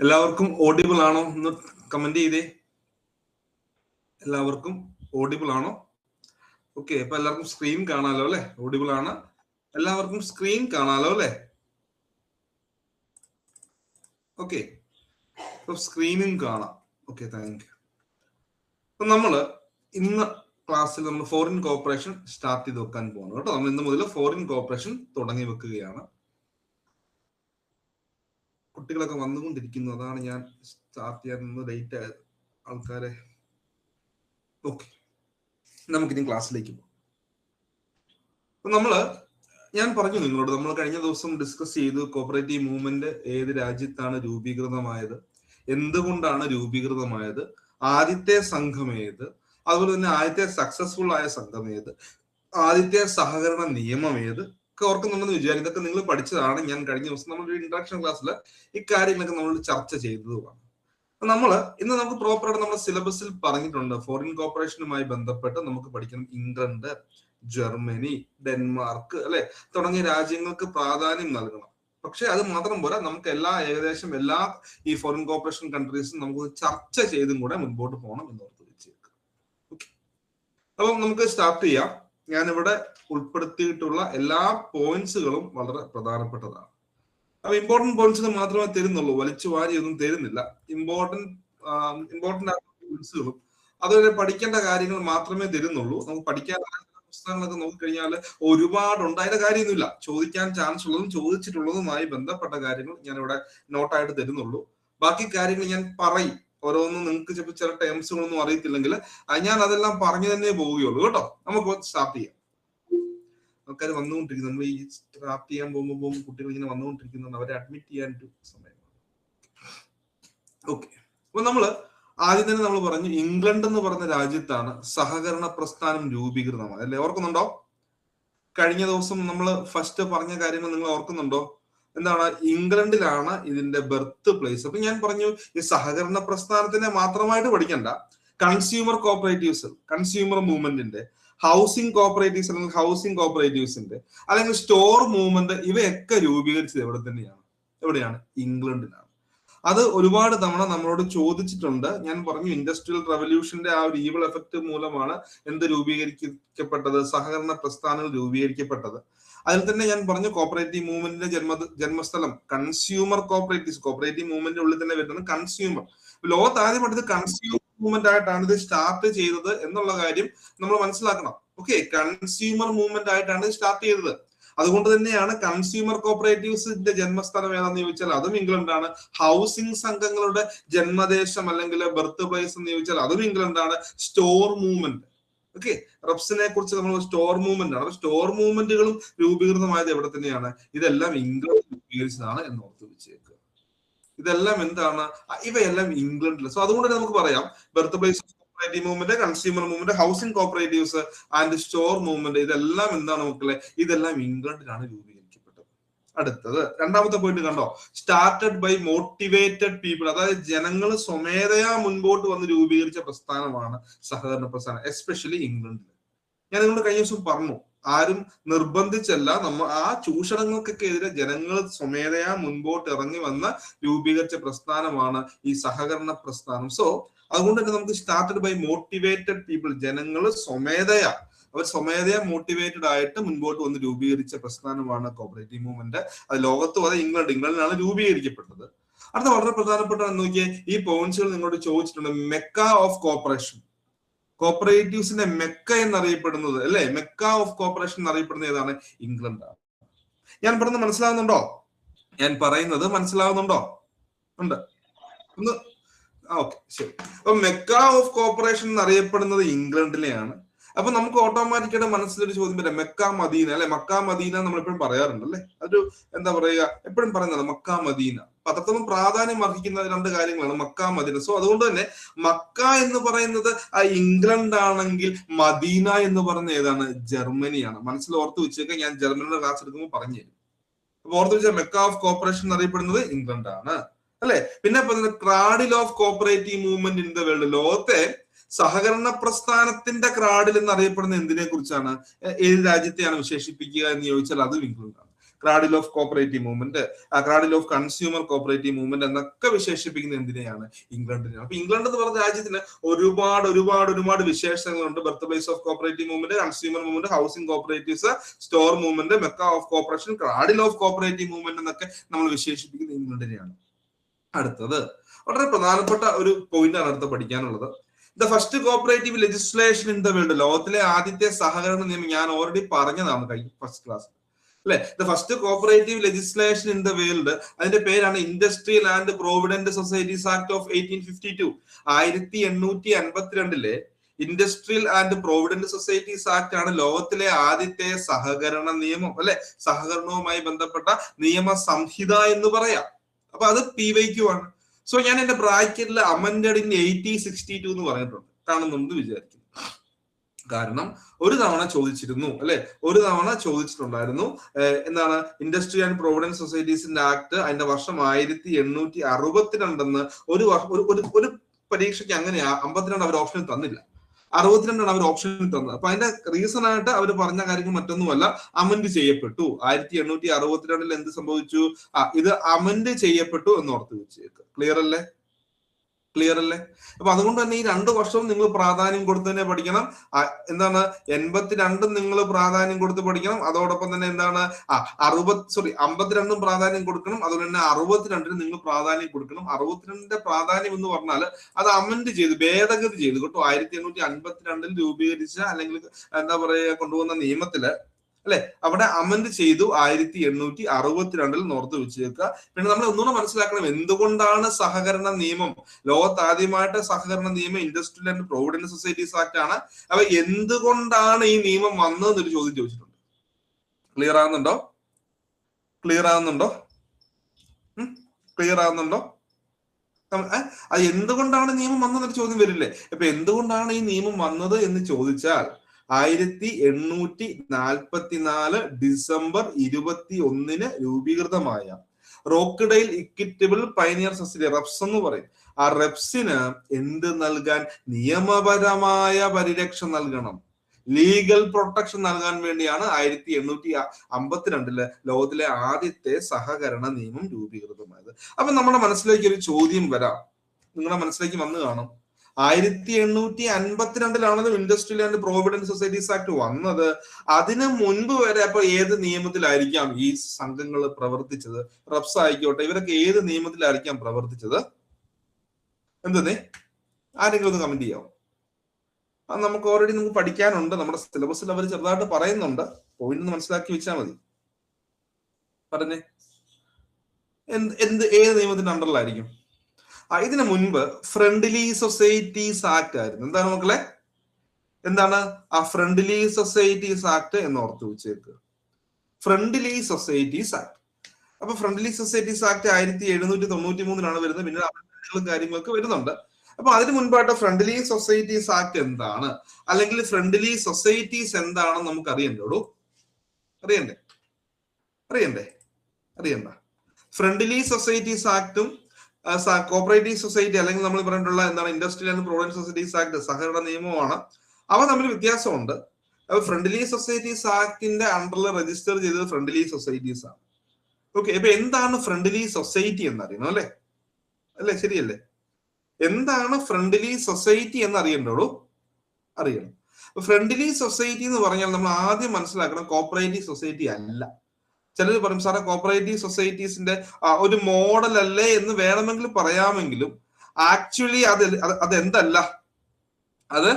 എല്ലാവർക്കും ഓഡിബിൾ ആണോ എന്ന് കമന്റ് ചെയ്തേ. എല്ലാവർക്കും ഓഡിബിൾ ആണോ? ഓക്കെ, അപ്പൊ എല്ലാവർക്കും സ്ക്രീൻ കാണാലോ അല്ലെ? ഓഡിബിൾ ആണ്, എല്ലാവർക്കും സ്ക്രീൻ കാണാലോ അല്ലെ? ഓക്കെ, അപ്പൊ സ്ക്രീനും കാണാം. Okay, thank you. അപ്പൊ നമ്മള് ഇന്ന് ക്ലാസ്സിൽ നമ്മൾ ഫോറിൻ കോർപ്പറേഷൻ സ്റ്റാർട്ട് ചെയ്ത് വെക്കാൻ പോകുന്നു കേട്ടോ. നമ്മൾ ഇന്ന് മുതൽ ഫോറിൻ കോർപ്പറേഷൻ തുടങ്ങി വെക്കുകയാണ്. കുട്ടികളൊക്കെ വന്നുകൊണ്ടിരിക്കുന്നു, അതാണ് ഞാൻ സ്റ്റാർട്ട് ചെയ്യാൻ നിന്ന് ലേറ്റ് ആയത് ആൾക്കാരെ. ഓക്കെ, നമുക്കിനി ക്ലാസ്സിലേക്ക് പോകാം. അപ്പൊ ഞാൻ പറഞ്ഞു നിങ്ങളോട്, നമ്മൾ കഴിഞ്ഞ ദിവസം ഡിസ്കസ് ചെയ്തു കോപ്പറേറ്റീവ് മൂവ്മെന്റ് ഏത് രാജ്യത്താണ് രൂപീകൃതമായത്, എന്തുകൊണ്ടാണ് രൂപീകൃതമായത്, ആദ്യത്തെ സംഘം ഏത്, അതുപോലെ തന്നെ ആദ്യത്തെ സക്സസ്ഫുൾ ആയ സംഘം ഏത്, ആദ്യത്തെ സഹകരണ നിയമം ഏത് ഒക്കെ ഓർക്കുന്നുണ്ടെന്ന് വിചാരിക്കും. ഇതൊക്കെ നിങ്ങൾ പഠിച്ചതാണ്. ഞാൻ കഴിഞ്ഞ ദിവസം നമ്മളൊരു ഇൻട്രഡക്ഷൻ ക്ലാസ്സിൽ ഇക്കാര്യങ്ങളൊക്കെ നമ്മൾ ചർച്ച ചെയ്തതുമാണ്. ഇന്ന് നമുക്ക് പ്രോപ്പറായിട്ട് നമ്മുടെ സിലബസിൽ പറഞ്ഞിട്ടുണ്ട്. ഫോറിൻ കോർപ്പറേഷനുമായി ബന്ധപ്പെട്ട് നമുക്ക് പഠിക്കണം ഇംഗ്ലണ്ട്, ജർമ്മനി, ഡെൻമാർക്ക് അല്ലെ തുടങ്ങിയ രാജ്യങ്ങൾക്ക് പ്രാധാന്യം നൽകണം. പക്ഷെ അത് മാത്രം പോരാ, നമുക്ക് ഏകദേശം എല്ലാ ഈ ഫോറിൻ കോർപ്പറേഷൻ കൺട്രീസും നമുക്ക് ചർച്ച ചെയ്തും കൂടെ മുൻപോട്ട് പോകണം എന്ന് ഓർത്ത് വെച്ചേക്കാം. ഓക്കെ, അപ്പം നമുക്ക് സ്റ്റാർട്ട് ചെയ്യാം. ഞാനിവിടെ ഉൾപ്പെടുത്തിയിട്ടുള്ള എല്ലാ പോയിന്റ്സുകളും വളരെ പ്രധാനപ്പെട്ടതാണ്. അപ്പൊ ഇമ്പോർട്ടന്റ് പോയിന്റ്സ് മാത്രമേ തരുന്നുള്ളൂ, വലിച്ചു വാരി ഒന്നും തരുന്നില്ല. ഇമ്പോർട്ടന്റ് ആയ പോയിന്റ്സുകളും അതുപോലെ പഠിക്കേണ്ട കാര്യങ്ങൾ മാത്രമേ തരുന്നുള്ളൂ. നമുക്ക് പഠിക്കാൻ പുസ്തകങ്ങളൊക്കെ നോക്കിക്കഴിഞ്ഞാൽ ഒരുപാടുണ്ട്, അതിന്റെ കാര്യമൊന്നുമില്ല. ചോദിക്കാൻ ചാൻസ് ഉള്ളതും ചോദിച്ചിട്ടുള്ളതുമായി ബന്ധപ്പെട്ട കാര്യങ്ങൾ ഞാൻ ഇവിടെ നോട്ടായിട്ട് തരുന്നുള്ളൂ. ബാക്കി കാര്യങ്ങൾ ഞാൻ പറയും. ഓരോന്നും നിങ്ങൾക്ക് ചിലപ്പോൾ ചില ടേംസുകളൊന്നും അറിയത്തില്ലെങ്കിൽ ഞാൻ അതെല്ലാം പറഞ്ഞു തന്നെ പോവുകയുള്ളൂ കേട്ടോ. നമുക്ക് സ്റ്റാർട്ട് ചെയ്യാം. ആൾക്കാർ വന്നുകൊണ്ടിരിക്കുന്നു. നമ്മൾ ഈ സ്റ്റാർട്ട് ചെയ്യാൻ പോകുമ്പോൾ കുട്ടികൾ ഇങ്ങനെ വന്നുകൊണ്ടിരിക്കുന്നുണ്ട്, അവരെ അഡ്മിറ്റ് ചെയ്യാൻ സമയം. ഓക്കെ, അപ്പൊ ആദ്യം തന്നെ നമ്മൾ പറഞ്ഞു ഇംഗ്ലണ്ട് എന്ന് പറഞ്ഞ രാജ്യത്താണ് സഹകരണ പ്രസ്ഥാനം രൂപീകൃതമായത് അല്ലെ? ഓർക്കുന്നുണ്ടോ? കഴിഞ്ഞ ദിവസം നമ്മൾ ഫസ്റ്റ് പറഞ്ഞ കാര്യങ്ങൾ നിങ്ങൾ ഓർക്കുന്നുണ്ടോ? എന്താണ്? ഇംഗ്ലണ്ടിലാണ് ഇതിന്റെ ബർത്ത് പ്ലേസ്. അപ്പൊ ഞാൻ പറഞ്ഞു ഈ സഹകരണ പ്രസ്ഥാനത്തിനെ മാത്രമായിട്ട് പഠിക്കണ്ട, കൺസ്യൂമർ കോപ്പറേറ്റീവ്സ്, കൺസ്യൂമർ മൂവ്മെന്റിന്റെ, ഹൗസിംഗ് കോപ്പറേറ്റീവ്സ് അല്ലെങ്കിൽ ഹൗസിംഗ് കോപ്പറേറ്റീവ്സിന്റെ അല്ലെങ്കിൽ സ്റ്റോർ മൂവ്മെന്റ്, ഇവയൊക്കെ രൂപീകരിച്ചത് എവിടെയാണ്? ഇംഗ്ലണ്ടിലാണ്. അത് ഒരുപാട് തവണ നമ്മളോട് ചോദിച്ചിട്ടുണ്ട്. ഞാൻ പറഞ്ഞു ഇൻഡസ്ട്രിയൽ റവല്യൂഷന്റെ ആ ഒരു ഈവൽ എഫക്ട് മൂലമാണ് രൂപീകരിക്കപ്പെട്ടത്, സഹകരണ പ്രസ്ഥാനങ്ങൾ രൂപീകരിക്കപ്പെട്ടത്. അതിൽ തന്നെ ഞാൻ പറഞ്ഞു കോപ്പറേറ്റീവ് മൂവ്മെന്റിന്റെ ജന്മസ്ഥലം കൺസ്യൂമർ കോപ്പറേറ്റീവ്സ്. കോപ്പറേറ്റീവ് മൂവ്മെന്റിന്റെ ഉള്ളിൽ തന്നെ വരുന്നത് കൺസ്യൂമർ. ലോകത്ത് ആദ്യമായിട്ട് ഇത് കൺസ്യൂമർ മൂവ്മെന്റ് ആയിട്ടാണ് ഇത് സ്റ്റാർട്ട് ചെയ്തത് എന്നുള്ള കാര്യം നമ്മൾ മനസ്സിലാക്കണം. ഓക്കെ, കൺസ്യൂമർ മൂവ്മെന്റ് ആയിട്ടാണ് ഇത് സ്റ്റാർട്ട് ചെയ്തത്. അതുകൊണ്ട് തന്നെയാണ് കൺസ്യൂമർ കോപ്പറേറ്റീവ്സിന്റെ ജന്മസ്ഥലം ഏതാന്ന് ചോദിച്ചാൽ അതും ഇംഗ്ലണ്ടാണ്. ഹൗസിംഗ് സംഘങ്ങളുടെ ജന്മദേശം അല്ലെങ്കിൽ ബർത്ത് പ്ലേസ് എന്ന് ചോദിച്ചാൽ അതും ഇംഗ്ലണ്ടാണ്. സ്റ്റോർ മൂവ്മെന്റ്, ഓക്കെ, റബ്സിനെ കുറിച്ച് നമ്മൾ സ്റ്റോർ മൂവ്മെന്റ് ആണ്. സ്റ്റോർ മൂവ്മെന്റുകളും രൂപീകൃതമായത് എവിടെ തന്നെയാണ്? ഇതെല്ലാം ഇംഗ്ലണ്ട് രൂപീകരിച്ചതാണ് എന്ന് ഓർത്ത് വെച്ചേക്കുക. ഇതെല്ലാം എന്താണ്? ഇവയെല്ലാം ഇംഗ്ലണ്ടിൽ. സോ അതുകൊണ്ട് തന്നെ നമുക്ക് പറയാം birth place cooperative movement, consumer movement, housing cooperatives and store movement, ഇതെല്ലാം എന്താണ് മക്കളെ? ഇതെല്ലാം ഇംഗ്ലണ്ടിലാണ് രൂപീകരിക്കപ്പെട്ടത്. അടുത്തത് രണ്ടാമത്തെ പോയിന്റ് കണ്ടോ? സ്റ്റാർട്ടഡ് ബൈ മോട്ടിവേറ്റഡ് പീപ്പിൾ, അതായത് ജനങ്ങൾ സ്വമേധയാ മുൻപോട്ട് വന്ന് രൂപീകരിച്ച പ്രസ്ഥാനമാണ് സഹകരണ പ്രസ്ഥാനം, എസ്പെഷ്യലി ഇംഗ്ലണ്ടിൽ. ഞാൻ നിങ്ങളോട് കഴിഞ്ഞ ദിവസം പറഞ്ഞു, ആരും നിർബന്ധിച്ചല്ല, ആ ചൂഷണങ്ങൾക്കൊക്കെ എതിരെ ജനങ്ങൾ സ്വമേധയാ മുൻപോട്ട് ഇറങ്ങി വന്ന് രൂപീകരിച്ച പ്രസ്ഥാനമാണ് ഈ സഹകരണ പ്രസ്ഥാനം. സോ അതുകൊണ്ട് തന്നെ നമുക്ക് സ്റ്റാർട്ടഡ് ബൈ മോട്ടിവേറ്റഡ് പീപ്പിൾ, ജനങ്ങൾ സ്വമേധയാ മോട്ടിവേറ്റഡ് ആയിട്ട് മുൻപോട്ട് വന്ന് രൂപീകരിച്ച പ്രസ്ഥാനമാണ് കോപ്പറേറ്റീവ് മൂവ്മെന്റ്. അത് ലോകത്തും അതെ ഇംഗ്ലണ്ടിലാണ് രൂപീകരിക്കപ്പെട്ടത്. അടുത്ത വളരെ പ്രധാനപ്പെട്ട നോക്കിയേ, ഈ പോയിന്റ്സുകൾ നിങ്ങളോട് ചോദിച്ചിട്ടുണ്ട്. മെക്ക ഓഫ് കോപ്പറേഷൻ, കോപ്പറേറ്റീവ്സിന്റെ മെക്ക എന്നറിയപ്പെടുന്നത് അല്ലെ, മെക്ക ഓഫ് കോപ്പറേഷൻ എന്നറിയപ്പെടുന്നത് ഏതാണ്? ഇംഗ്ലണ്ടാണ്. ഞാൻ പറയുന്നത് മനസ്സിലാവുന്നുണ്ടോ? ഞാൻ പറയുന്നത് മനസ്സിലാവുന്നുണ്ടോ? ഉണ്ട് ഒന്ന്. ഓക്കെ, ശരി. അപ്പൊ മെക്ക ഓഫ് കോപ്പറേഷൻ എന്നറിയപ്പെടുന്നത് ഇംഗ്ലണ്ടിലെയാണ്. അപ്പൊ നമുക്ക് ഓട്ടോമാറ്റിക്കായിട്ട് മനസ്സിലൊരു ചോദ്യം വരാം, മെക്ക മദീന അല്ലെ? മക്ക മദീന നമ്മൾ എപ്പോഴും പറയാറുണ്ട് അല്ലെ? അതൊരു എന്താ പറയുക, എപ്പോഴും പറയുന്നത് മക്ക മദീന. പത്രത്തിലും പ്രാധാന്യം അർഹിക്കുന്ന രണ്ട് കാര്യങ്ങളാണ് മക്ക മദീന. സോ അതുകൊണ്ട് തന്നെ മക്ക എന്ന് പറയുന്നത് ഇംഗ്ലണ്ട് ആണെങ്കിൽ മദീന എന്ന് പറയുന്നത് ഏതാണ്? ജർമ്മനിയാണ്. മനസ്സിൽ ഓർത്ത് വെച്ചേക്കാൻ, ഞാൻ ജർമ്മനിയുടെ ക്ലാസ് എടുക്കുമ്പോൾ പറഞ്ഞു തരും. അപ്പൊ ഓർത്ത് വെച്ചാൽ മെക്ക ഓഫ് കോപ്പറേഷൻ എന്നറിയപ്പെടുന്നത് ഇംഗ്ലണ്ട് ആണ് അല്ലെ? പിന്നെ cradle of cooperative movement in the world, ലോകത്തെ സഹകരണ പ്രസ്ഥാനത്തിന്റെ ക്രാഡിൽ എന്നറിയപ്പെടുന്ന എന്തിനെ കുറിച്ചാണ്? ഏത് രാജ്യത്തെയാണ് വിശേഷിപ്പിക്കുക എന്ന് ചോദിച്ചാൽ അതും ഇംഗ്ലണ്ടാണ്. Cradle of cooperative movement, cradle of consumer cooperative movement എന്നൊക്കെ വിശേഷിപ്പിക്കുന്നത് എന്തിനെയാണ്? ഇംഗ്ലണ്ടിനെയാണ്. അപ്പൊ ഇംഗ്ലണ്ട് എന്ന് പറഞ്ഞ രാജ്യത്തിന് ഒരുപാട് വിശേഷങ്ങളുണ്ട്. Birth place of cooperative movement, consumer movement, housing cooperatives, store movement, Mecca of cooperation, cradle of cooperative movement എന്നൊക്കെ നമ്മൾ വിശേഷിപ്പിക്കുന്നത് ഇംഗ്ലണ്ടിനെയാണ്. അടുത്തത് വളരെ പ്രധാനപ്പെട്ട ഒരു പോയിന്റ് ആണ് അടുത്ത് പഠിക്കാനുള്ളത്. The first cooperative legislation in the world, ലോകത്തിലെ ആദ്യത്തെ സഹകരണ നിയമം. ഞാൻ ഓൾറെഡി പറഞ്ഞതാണ് ഫസ്റ്റ് ക്ലാസ് അല്ലെ. The first cooperative legislation in the world, അതിന്റെ പേരാണ് industrial and provident societies act of 1852. 1852 industrial and provident societies act ആണ് ലോകത്തിലെ ആദ്യത്തെ സഹകരണ നിയമം അല്ലെ, സഹകരണവുമായി ബന്ധപ്പെട്ട നിയമ സംഹിത എന്ന് പറയാം. അപ്പൊ അത് PYQ ആണ്. സോ ഞാൻ എന്റെ ബ്രാക്കറ്റിൽ അമെൻഡഡ് ഇൻ 1862 എന്ന് പറഞ്ഞിട്ടുണ്ട്, കാണുന്നുണ്ട് വിചാരിക്കുന്നു. കാരണം ഒരു തവണ ചോദിച്ചിരുന്നു അല്ലെ, ഒരു തവണ ചോദിച്ചിട്ടുണ്ടായിരുന്നു. എന്താണ് ഇൻഡസ്ട്രി ആൻഡ് പ്രോവിഡന്റ് സൊസൈറ്റീസിന്റെ ആക്ട്, അതിന്റെ വർഷം 1862 ഒരു പരീക്ഷയ്ക്ക് അങ്ങനെയാ. 52 അവർ ഓപ്ഷനിൽ തന്നില്ല, 62 അവർ ഓപ്ഷനിൽ തന്നത്. അപ്പൊ അതിന്റെ റീസൺ ആയിട്ട് അവർ പറഞ്ഞ കാര്യങ്ങൾ മറ്റൊന്നുമല്ല, അമെൻഡ് ചെയ്യപ്പെട്ടു. 1862 എന്ത് സംഭവിച്ചു? ഇത് അമെൻഡ് ചെയ്യപ്പെട്ടു എന്ന് ഓർത്ത് വെച്ചേക്ക്. ക്ലിയർ അല്ലേ? അപ്പൊ അതുകൊണ്ട് തന്നെ ഈ 2 വർഷവും നിങ്ങൾ പ്രാധാന്യം കൊടുത്ത് തന്നെ പഠിക്കണം. എന്താണ് 82 നിങ്ങൾ പ്രാധാന്യം കൊടുത്ത് പഠിക്കണം. അതോടൊപ്പം തന്നെ എന്താണ് 52 പ്രാധാന്യം കൊടുക്കണം. അതുകൊണ്ട് തന്നെ 62 നിങ്ങൾ പ്രാധാന്യം കൊടുക്കണം. 62 പ്രാധാന്യം എന്ന് പറഞ്ഞാൽ അത് അമെൻഡ് ചെയ്തു, ഭേദഗതി ചെയ്തു കേട്ടോ. 1852 രൂപീകരിച്ച അല്ലെങ്കിൽ എന്താ പറയുക കൊണ്ടുവന്ന നിയമത്തില് അല്ലെ, അവിടെ അമെൻഡ് ചെയ്തു 1862 നോർത്ത് വെച്ചേക്കുക. പിന്നെ നമ്മൾ ഒന്നുകൂടെ മനസ്സിലാക്കണം, എന്തുകൊണ്ടാണ് സഹകരണ നിയമം, ലോകത്ത് ആദ്യമായിട്ട് സഹകരണ നിയമം industrial and provident societies act ആണ്. അപ്പൊ എന്തുകൊണ്ടാണ് ഈ നിയമം വന്നതെന്നൊരു ചോദ്യം ചോദിച്ചിട്ടുണ്ട്. ക്ലിയർ ആകുന്നുണ്ടോ? അത് എന്തുകൊണ്ടാണ് നിയമം വന്നതെന്നൊരു ചോദ്യം വരില്ലേ? ഇപ്പൊ എന്തുകൊണ്ടാണ് ഈ നിയമം വന്നത് എന്ന് ചോദിച്ചാൽ 1844 ഡിസംബർ 21 രൂപീകൃതമായ Rochdale equitable pioneer society, REPS എന്ന് പറയും. ആ റെപ്സിന് എന്ത് നൽകാൻ? നിയമപരമായ പരിരക്ഷ നൽകണം, ലീഗൽ പ്രൊട്ടക്ഷൻ നൽകാൻ വേണ്ടിയാണ് 1852 ലോകത്തിലെ ആദ്യത്തെ സഹകരണ നിയമം രൂപീകൃതമായത്. അപ്പൊ നമ്മുടെ മനസ്സിലേക്ക് ഒരു ചോദ്യം വരാം, നിങ്ങളുടെ മനസ്സിലേക്ക് വന്നു കാണും. 1852 industrial and provident societies act വന്നത്. അതിന് മുൻപ് വരെ അപ്പൊ ഏത് നിയമത്തിലായിരിക്കാം ഈ സംഘങ്ങൾ പ്രവർത്തിച്ചത്? റെപ്സ് ആയിക്കോട്ടെ, ഇവരൊക്കെ ഏത് നിയമത്തിലായിരിക്കാം പ്രവർത്തിച്ചത്? എന്തെന്നേ ആരെങ്കിലും ഒന്ന് കമന്റ് ചെയ്യാമോ? അത് നമുക്ക് ഓൾറെഡി നമുക്ക് പഠിക്കാനുണ്ട്, നമ്മുടെ സിലബസിൽ അവർ ചെറുതായിട്ട് പറയുന്നുണ്ട്. പോയിന്റ് മനസ്സിലാക്കി വെച്ചാൽ മതി. പറഞ്ഞേ, ഏത് നിയമത്തിന്റെ അണ്ടറിലായിരിക്കും? ഇതിനു മുൻപ് ഫ്രണ്ട്ലി സൊസൈറ്റീസ് ആക്ട് ആയിരുന്നു. എന്താണ് മക്കളെ? എന്താണ് ആ ഫ്രണ്ട്ലി സൊസൈറ്റീസ് ആക്ട് എന്ന് ഓർത്ത് വെച്ചേക്ക്. Friendly societies act. അപ്പൊ ഫ്രണ്ട്ലി സൊസൈറ്റീസ് ആക്ട് 1793 വരുന്നത്. പിന്നെ അമെൻഡ്മെന്റുകളും കാര്യങ്ങളൊക്കെ വരുന്നുണ്ട്. അപ്പൊ അതിന് മുൻപായിട്ട് ഫ്രണ്ട്ലി സൊസൈറ്റീസ് ആക്ട് എന്താണ്, അല്ലെങ്കിൽ ഫ്രണ്ട്ലി സൊസൈറ്റീസ് എന്താണെന്ന് നമുക്ക് അറിയണ്ടോ? അറിയണ്ട. ഫ്രണ്ട്ലി സൊസൈറ്റീസ് ആക്ടും കോപ്പറേറ്റീവ് സൊസൈറ്റി അല്ലെങ്കിൽ നമ്മൾ പറഞ്ഞിട്ടുള്ള എന്താണ് industrial and provident societies act സഹകരണ നിയമമാണ്. അവ തമ്മിൽ വ്യത്യാസമുണ്ട്. അപ്പൊ ഫ്രണ്ട്ലി സൊസൈറ്റീസ് ആക്ടിന്റെ അണ്ടറിൽ രജിസ്റ്റർ ചെയ്തത് ഫ്രണ്ട്ലി സൊസൈറ്റീസ് ആണ്. ഓക്കെ, ഇപ്പൊ എന്താണ് ഫ്രണ്ട്ലി സൊസൈറ്റി എന്നറിയണം അല്ലെ? ശരിയല്ലേ? എന്താണ് ഫ്രണ്ട്ലി സൊസൈറ്റി എന്ന് അറിയണ്ടോ? അറിയണം. ഫ്രണ്ട്ലി സൊസൈറ്റി എന്ന് പറഞ്ഞാൽ നമ്മൾ ആദ്യം മനസ്സിലാക്കണം, കോപ്പറേറ്റീവ് സൊസൈറ്റി അല്ല. ചിലർ പറയും സാറേ കോപ്പറേറ്റീവ് സൊസൈറ്റീസിന്റെ ഒരു മോഡൽ അല്ലേ എന്ന് വേണമെങ്കിൽ പറയാമെങ്കിലും ആക്ച്വലി അതെന്തല്ല, അത്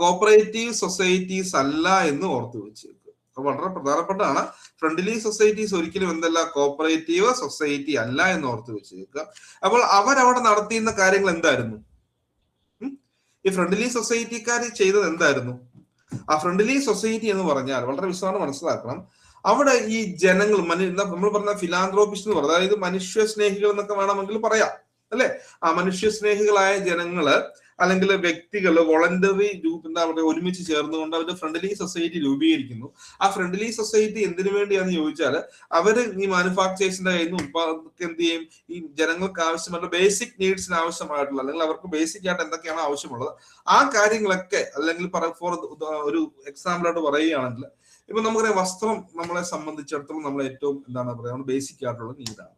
കോപ്പറേറ്റീവ് സൊസൈറ്റീസ് അല്ല എന്ന് ഓർത്തു വെച്ചേക്കും. വളരെ പ്രധാനപ്പെട്ടതാണ്. ഫ്രണ്ട്ലി സൊസൈറ്റീസ് ഒരിക്കലും എന്തല്ല, കോപ്പറേറ്റീവ് സൊസൈറ്റി അല്ല എന്ന് ഓർത്ത് വെച്ചേക്കുക. അപ്പോൾ അവരവിടെ നടത്തിയിരുന്ന കാര്യങ്ങൾ എന്തായിരുന്നു? ഈ ഫ്രണ്ട്ലി സൊസൈറ്റിക്കാർ ചെയ്തത് എന്തായിരുന്നു? ആ ഫ്രണ്ട്ലി സൊസൈറ്റി എന്ന് പറഞ്ഞാൽ വളരെ വിശദമായി മനസ്സിലാക്കണം. അവിടെ ഈ ജനങ്ങൾ നമ്മൾ പറഞ്ഞ ഫിലാന്ത്രോപിസ്റ്റ് എന്ന് പറഞ്ഞാൽ, അതായത് മനുഷ്യ സ്നേഹികൾ എന്നൊക്കെ വേണമെങ്കിൽ പറയാം അല്ലെ. ആ മനുഷ്യ സ്നേഹികളായ ജനങ്ങള് അല്ലെങ്കിൽ വ്യക്തികൾ വോളണ്ടറി എന്താ പറയുക ഒരുമിച്ച് ചേർന്നുകൊണ്ട് അവരുടെ ഫ്രണ്ട്ലി സൊസൈറ്റി രൂപീകരിക്കുന്നു. ആ ഫ്രണ്ട്ലി സൊസൈറ്റി എന്തിനു വേണ്ടിയാന്ന് ചോദിച്ചാൽ, അവര് ഈ മാനുഫാക്ചേഴ്സിന്റെ കയ്യിൽ നിന്ന് എന്ത് ചെയ്യും, ഈ ജനങ്ങൾക്ക് ആവശ്യമുള്ള ബേസിക് നീഡ്സിന് ആവശ്യമായിട്ടുള്ള അല്ലെങ്കിൽ അവർക്ക് ബേസിക് ആയിട്ട് എന്തൊക്കെയാണ് ആവശ്യമുള്ളത് ആ കാര്യങ്ങളൊക്കെ, അല്ലെങ്കിൽ ഫോർ ഒരു എക്സാമ്പിൾ ആയിട്ട് പറയുകയാണെങ്കിൽ ഇപ്പൊ നമുക്കറിയാം വസ്ത്രം നമ്മളെ സംബന്ധിച്ചിടത്തോളം നമ്മൾ ഏറ്റവും എന്താണ് പറയുക ബേസിക് ആയിട്ടുള്ള നീഡാണ്.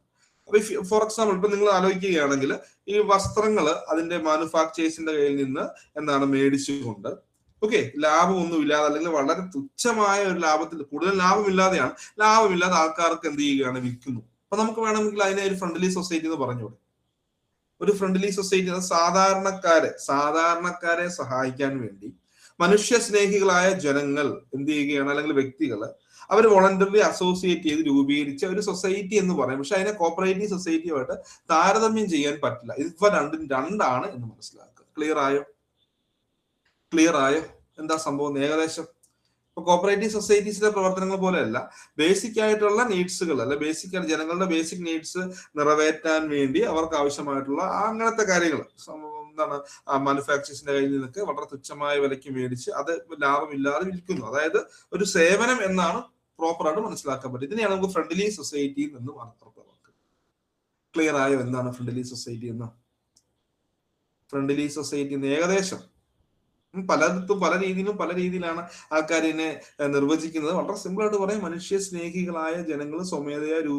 അപ്പൊ ഫോർ എക്സാമ്പിൾ ഇപ്പൊ നിങ്ങൾ ആലോചിക്കുകയാണെങ്കിൽ ഈ വസ്ത്രങ്ങൾ അതിന്റെ മാനുഫാക്ചേഴ്സിന്റെ കയ്യിൽ നിന്ന് എന്താണ് മേടിച്ചുകൊണ്ട് ഓക്കെ ലാഭമൊന്നും ഇല്ലാതെ അല്ലെങ്കിൽ വളരെ തുച്ഛമായ ഒരു ലാഭത്തിൽ കൂടുതൽ ലാഭമില്ലാതെയാണ് ലാഭമില്ലാതെ ആൾക്കാർക്ക് എന്ത് ചെയ്യുകയാണ് വിൽക്കുന്നു. അപ്പൊ നമുക്ക് വേണമെങ്കിൽ അതിനെ ഒരു ഫ്രണ്ട്ലി സൊസൈറ്റി എന്ന് പറഞ്ഞുകൂടെ? ഒരു ഫ്രണ്ട്ലി സൊസൈറ്റി സാധാരണക്കാരെ സഹായിക്കാൻ വേണ്ടി മനുഷ്യ സ്നേഹികളായ ജനങ്ങൾ എന്ത് ചെയ്യുകയാണ് അല്ലെങ്കിൽ വ്യക്തികൾ അവർ വോളണ്ടറി അസോസിയേറ്റ് ചെയ്ത് രൂപീകരിച്ച ഒരു സൊസൈറ്റി എന്ന് പറയും. പക്ഷെ അതിനെ കോപ്പറേറ്റീവ് സൊസൈറ്റിയുമായിട്ട് താരതമ്യം ചെയ്യാൻ പറ്റില്ല. ഇവ രണ്ടും രണ്ടാണ് എന്ന് മനസ്സിലാക്കുക. ക്ലിയർ ആയോ എന്താ സംഭവം ഏകദേശം? ഇപ്പൊ കോപ്പറേറ്റീവ് സൊസൈറ്റീസിലെ പ്രവർത്തനങ്ങൾ പോലെയല്ല, ബേസിക് ആയിട്ടുള്ള നീഡ്സുകൾ അല്ലെ ബേസിക് ജനങ്ങളുടെ ബേസിക് നീഡ്സ് നിറവേറ്റാൻ വേണ്ടി അവർക്ക് ആവശ്യമായിട്ടുള്ള അങ്ങനത്തെ കാര്യങ്ങൾ എന്താണ് മാനുഫാക്ചേഴ്സിന്റെ കയ്യിൽ നിന്നൊക്കെ വളരെ തുച്ഛമായ വിലയ്ക്ക് മേടിച്ച് അത് ലാഭമില്ലാതെ വിൽക്കുന്നു. അതായത് ഒരു സേവനം എന്നാണ് പ്രോപ്പറായിട്ട് മനസ്സിലാക്കാൻ പറ്റും. ഇതിനെയാണ് നമുക്ക് ഫ്രണ്ട്ലി സൊസൈറ്റി എന്ന് അർത്ഥമാക്കുക. ക്ലിയർ ആയോ എന്താണ് ഫ്രണ്ട്ലി സൊസൈറ്റി എന്ന്? ഫ്രണ്ട്ലി സൊസൈറ്റി ഏകദേശം പലയിടത്തും പല രീതിയിലാണ് ആൾക്കാർ ഇതിനെ നിർവചിക്കുന്നത്. വളരെ സിമ്പിൾ ആയിട്ട് പറയാം, മനുഷ്യ സ്നേഹികളായ ജനങ്ങൾ സ്വമേധയാ ഒരു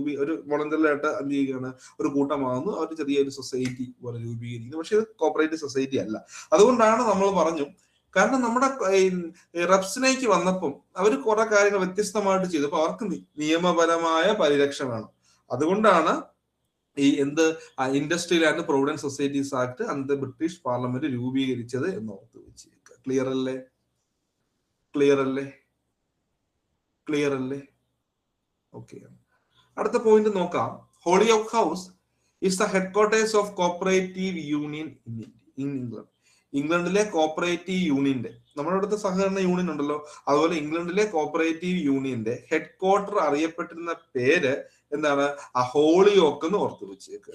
വോളണ്ടറിയായിട്ട് എന്ത് ചെയ്യുകയാണ്, ഒരു കൂട്ടമാകുന്നു, അവർ ചെറിയൊരു സൊസൈറ്റി പോലെ രൂപീകരിക്കുന്നു. പക്ഷെ ഇത് കോപ്പറേറ്റീവ് സൊസൈറ്റി അല്ല. അതുകൊണ്ടാണ് നമ്മൾ പറഞ്ഞു, കാരണം നമ്മുടെ റെപ്സിലേക്ക് വന്നപ്പം അവർ കുറെ കാര്യങ്ങൾ വ്യത്യസ്തമായിട്ട് ചെയ്തു. അപ്പൊ അവർക്ക് നിയമപരമായ പരിരക്ഷ വേണം. അതുകൊണ്ടാണ് ഈ industrial and provident societies act അന്ന് ബ്രിട്ടീഷ് പാർലമെന്റ് രൂപീകരിച്ചത് എന്ന് ഓർത്ത് വെച്ചേക്കുക. ക്ലിയർ അല്ലേ? ഓക്കെ, അടുത്ത പോയിന്റ് നോക്കാം. Holyoake house is the headquarters of cooperative union in England. ഇംഗ്ലണ്ടിലെ കോപ്പറേറ്റീവ് യൂണിയന്റെ, നമ്മുടെ അടുത്ത സഹകരണ യൂണിയൻ ഉണ്ടല്ലോ, അതുപോലെ ഇംഗ്ലണ്ടിലെ കോപ്പറേറ്റീവ് യൂണിയന്റെ ഹെഡ്ക്വാർട്ടർ അറിയപ്പെട്ടിരുന്ന പേര് എന്താണ്? ഹോളിയോക്ക് എന്ന് ഓർത്ത് വെച്ചേക്ക്.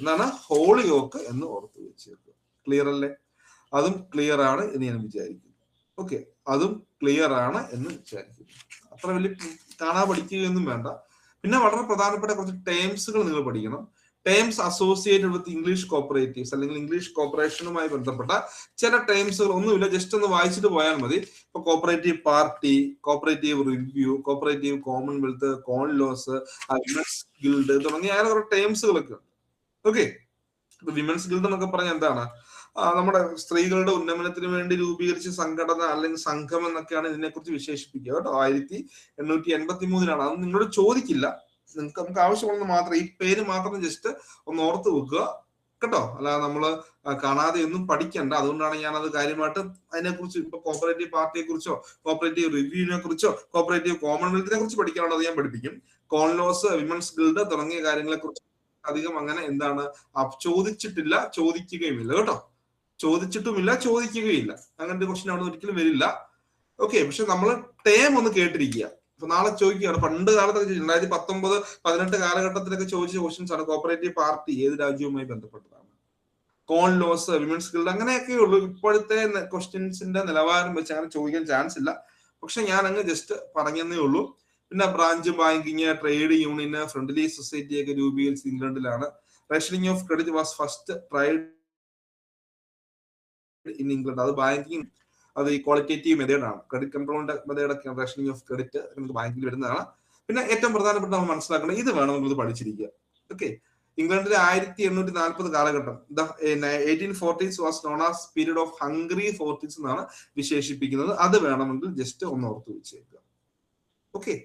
ക്ലിയർ അല്ലേ? അതും ക്ലിയർ ആണ് എന്ന് ഞാൻ വിചാരിക്കുന്നു. ഓക്കെ, അതും ക്ലിയർ ആണ് എന്ന് വിചാരിക്കുന്നു. അത്ര വലിയ പഠിക്കുകയൊന്നും വേണ്ട. പിന്നെ വളരെ പ്രധാനപ്പെട്ട കുറച്ച് ടേംസുകൾ നിങ്ങൾ പഠിക്കണം. Terms associated with English cooperatives അല്ലെങ്കിൽ ഇംഗ്ലീഷ് കോർപ്പറേഷനുമായി ബന്ധപ്പെട്ട ചില ടേംസുകൾ ഒന്നുമില്ല, ജസ്റ്റ് ഒന്ന് വായിച്ചിട്ട് പോയാൽ മതി. ഇപ്പൊ cooperative party, cooperative review, cooperative commonwealth, corn laws, women's guild തുടങ്ങിയ കുറെ ടേംസുകളൊക്കെ ഉണ്ട്. ഓക്കെ, വിമൻസ് ഗിൽഡ് എന്നൊക്കെ പറഞ്ഞാൽ എന്താണ്? നമ്മുടെ സ്ത്രീകളുടെ ഉന്നമനത്തിന് വേണ്ടി രൂപീകരിച്ച സംഘടന അല്ലെങ്കിൽ സംഘം എന്നൊക്കെയാണ് ഇതിനെക്കുറിച്ച് വിശേഷിപ്പിക്കുക കേട്ടോ. 1883 അത് നിങ്ങളോട് ചോദിക്കില്ല, നമുക്ക് ആവശ്യമുള്ളത് മാത്രം ഈ പേര് മാത്രം ജസ്റ്റ് ഒന്ന് ഓർത്ത് വെക്കുക കേട്ടോ. അല്ലാതെ നമ്മള് കാണാതെ ഒന്നും പഠിക്കണ്ട. അതുകൊണ്ടാണ് ഞാൻ അത് കാര്യമായിട്ട് അതിനെക്കുറിച്ച് ഇപ്പൊ കോപ്പറേറ്റീവ് പാർട്ടിയെ കുറിച്ചോ കോപ്പറേറ്റീവ് റിവ്യൂവിനെ കുറിച്ചോ കോപ്പറേറ്റീവ് കോമൺവെൽത്തിനെ കുറിച്ച് പഠിക്കാനുള്ളത് അത് ഞാൻ പഠിപ്പിക്കും. കോൺലോസ്, വിമൻസ് ഗിൽഡ് തുടങ്ങിയ കാര്യങ്ങളെ കുറിച്ച് അധികം അങ്ങനെ എന്താണ് ചോദിച്ചിട്ടില്ല, ചോദിക്കുകയുമില്ല കേട്ടോ. ചോദിക്കുകയില്ല. അങ്ങനത്തെ ക്വസ്റ്റ്യൻ അവിടെ ഒരിക്കലും വരില്ല. ഓക്കെ, പക്ഷെ നമ്മൾ ടേം ഒന്ന് കേട്ടിരിക്കുക. ഇപ്പൊ നാളെ ചോദിക്കുകയാണ്, പണ്ട് കാലത്തൊക്കെ 2019-18 കാലഘട്ടത്തിലൊക്കെ ചോദിച്ച ക്വസ്റ്റ്യൻസ് ആണ് കോപ്പറേറ്റീവ് പാർട്ടി ഏത് രാജ്യവുമായി ബന്ധപ്പെട്ടതാണ്, കോൺ ലോസ്, വിമൻസ് ഗിൽഡ്, അങ്ങനെയൊക്കെ ഉള്ളൂ. ഇപ്പോഴത്തെ ക്വസ്റ്റ്യൻസിന്റെ നിലവാരം വെച്ച് അങ്ങനെ ചോദിക്കാൻ ചാൻസ് ഇല്ല. പക്ഷെ ഞാൻ അങ്ങ് ജസ്റ്റ് പറഞ്ഞതേ ഉള്ളൂ. പിന്നെ ബ്രാഞ്ച് ബാങ്കിങ്, ട്രേഡ് യൂണിയന്, ഫ്രണ്ട്ലി സൊസൈറ്റി ഒക്കെ രൂപീകരിച്ചത് ഇംഗ്ലണ്ടിലാണ്. Rationing of credit was first tried in England. അത് ബാങ്കിങ്, അത് ഈ ക്വാളിറ്റേറ്റീവ് മെത്തേഡാണ്. ക്രെഡിറ്റ് കൺട്രോളിന്റെ മെത്തേഡൊക്കെയാണ് റേഷനിങ് ഓഫ് ക്രെഡിറ്റ് ബാങ്കിൽ വരുന്നതാണ്. പിന്നെ ഏറ്റവും പ്രധാനപ്പെട്ട നമ്മൾ മനസ്സിലാക്കേണ്ടത് ഇത് വേണം നമ്മൾ പഠിച്ചിരിക്കുക. ഓക്കെ, ഇംഗ്ലണ്ടിലെ 1840 കാലഘട്ടം 1840s was known as period of hungry 40s എന്നാണ് വിശേഷിപ്പിക്കുന്നത്. അത് വേണമെങ്കിൽ ജസ്റ്റ് ഒന്ന് ഓർത്ത് വെച്ചേക്കുക. Okay,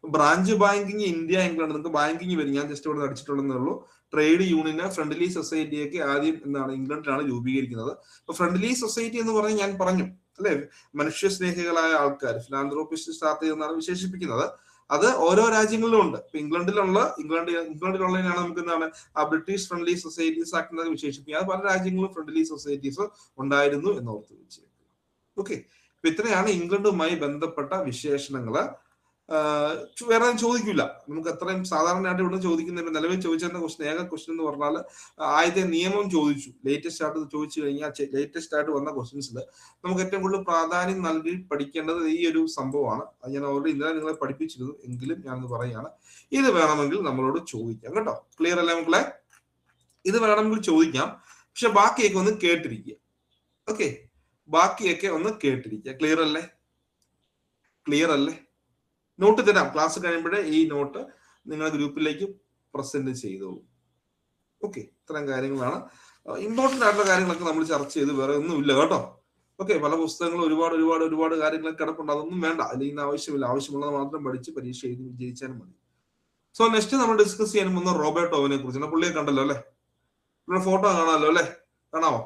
branch banking India, England, നിങ്ങൾക്ക് ബാങ്കിങ് വരും. ഞാൻ ജസ്റ്റ് ഇവിടെ അടിച്ചിട്ടുള്ളതേ ഉള്ളൂ. ട്രേഡ് യൂണിയന്, ഫ്രണ്ട്ലി സൊസൈറ്റിയൊക്കെ ആദ്യം എന്താണ് ഇംഗ്ലണ്ടിലാണ് രൂപീകരിക്കുന്നത്. അപ്പൊ ഫ്രണ്ട്ലി സൊസൈറ്റി എന്ന് പറഞ്ഞ് ഞാൻ പറഞ്ഞു അല്ലെ, മനുഷ്യ സ്നേഹികളായ ആൾക്കാർ, ഫിലാന്ത്രോപിസ്റ്റ് സ്റ്റാർട്ട് ചെയ്യുന്നതാണ് വിശേഷിപ്പിക്കുന്നത്. അത് ഓരോ രാജ്യങ്ങളിലും ഉണ്ട്. ഇപ്പൊ ഇംഗ്ലണ്ടിലുള്ളതിനാണ് നമുക്ക് എന്താണ് ബ്രിട്ടീഷ് ഫ്രണ്ട്ലി സൊസൈറ്റീസ് ആക്ട് എന്ന് വിശേഷിപ്പിക്കുക. അത് പല രാജ്യങ്ങളിലും ഫ്രണ്ട്ലി സൊസൈറ്റീസ് ഉണ്ടായിരുന്നു എന്ന് ഓർത്ത് വെച്ചേക്കും. ഓക്കെ, അപ്പൊ ഇത്രയാണ് ഇംഗ്ലണ്ടുമായി ബന്ധപ്പെട്ട വിശേഷണങ്ങള്. വേറെ ചോദിക്കില്ല, നമുക്ക് അത്രയും സാധാരണയായിട്ട് ഇവിടെ ചോദിക്കുന്ന നിലവിൽ ചോദിച്ചിരുന്ന ക്വസ്റ്റ്യൻ എന്ന് പറഞ്ഞാൽ ആദ്യത്തെ നിയമം ചോദിച്ചു. ലേറ്റസ്റ്റ് ആയിട്ട് ചോദിച്ചു കഴിഞ്ഞാൽ ലേറ്റസ്റ്റ് ആയിട്ട് വന്ന ക്വസ്റ്റ്യൻസിൽ നമുക്ക് ഏറ്റവും കൂടുതൽ പ്രാധാന്യം നൽകി പഠിക്കേണ്ടത് ഈ ഒരു സംഭവമാണ്. അത് ഞാൻ ഓൾറെഡി ഇന്നലെ നിങ്ങളെ പഠിപ്പിച്ചിരുന്നു, എങ്കിലും ഞാനത് പറയുകയാണ്. ഇത് വേണമെങ്കിൽ നമ്മളോട് ചോദിക്കാം കേട്ടോ. ക്ലിയർ അല്ലേ മക്കളെ? ഇത് വേണമെങ്കിൽ ചോദിക്കാം, പക്ഷെ ബാക്കിയൊക്കെ ഒന്ന് കേട്ടിരിക്കുക. ഓക്കെ, ബാക്കിയൊക്കെ ഒന്ന് കേട്ടിരിക്കുക. ക്ലിയർ അല്ലേ? നോട്ട് തരാം, ക്ലാസ് കഴിയുമ്പോഴേ ഈ നോട്ട് നിങ്ങളുടെ ഗ്രൂപ്പിലേക്ക് പ്രസന്റ് ചെയ്തോളൂ. ഓക്കെ, ഇത്തരം കാര്യങ്ങളാണ് ഇമ്പോർട്ടന്റ് ആയിട്ടുള്ള കാര്യങ്ങളൊക്കെ നമ്മൾ ചർച്ച ചെയ്ത്, വേറെ ഒന്നുമില്ല കേട്ടോ. ഓക്കെ, പല പുസ്തകങ്ങളും ഒരുപാട് കാര്യങ്ങളൊക്കെ കിടപ്പുണ്ട്, അതൊന്നും വേണ്ട, അല്ലെങ്കിൽ ആവശ്യമില്ല. ആവശ്യമുള്ളത് മാത്രം പഠിച്ച് പരീക്ഷ എഴുതി വിജയിച്ചാലും മതി. സോ നെക്സ്റ്റ് നമ്മൾ ഡിസ്കസ് ചെയ്യാൻ പോകുന്ന റോബർട്ട് ഓവനെ കുറിച്ചാണ്. പുള്ളിയെ കണ്ടല്ലോ അല്ലെ, പുള്ളിയുടെ ഫോട്ടോ കാണാമല്ലോ അല്ലെ, കാണാമോ?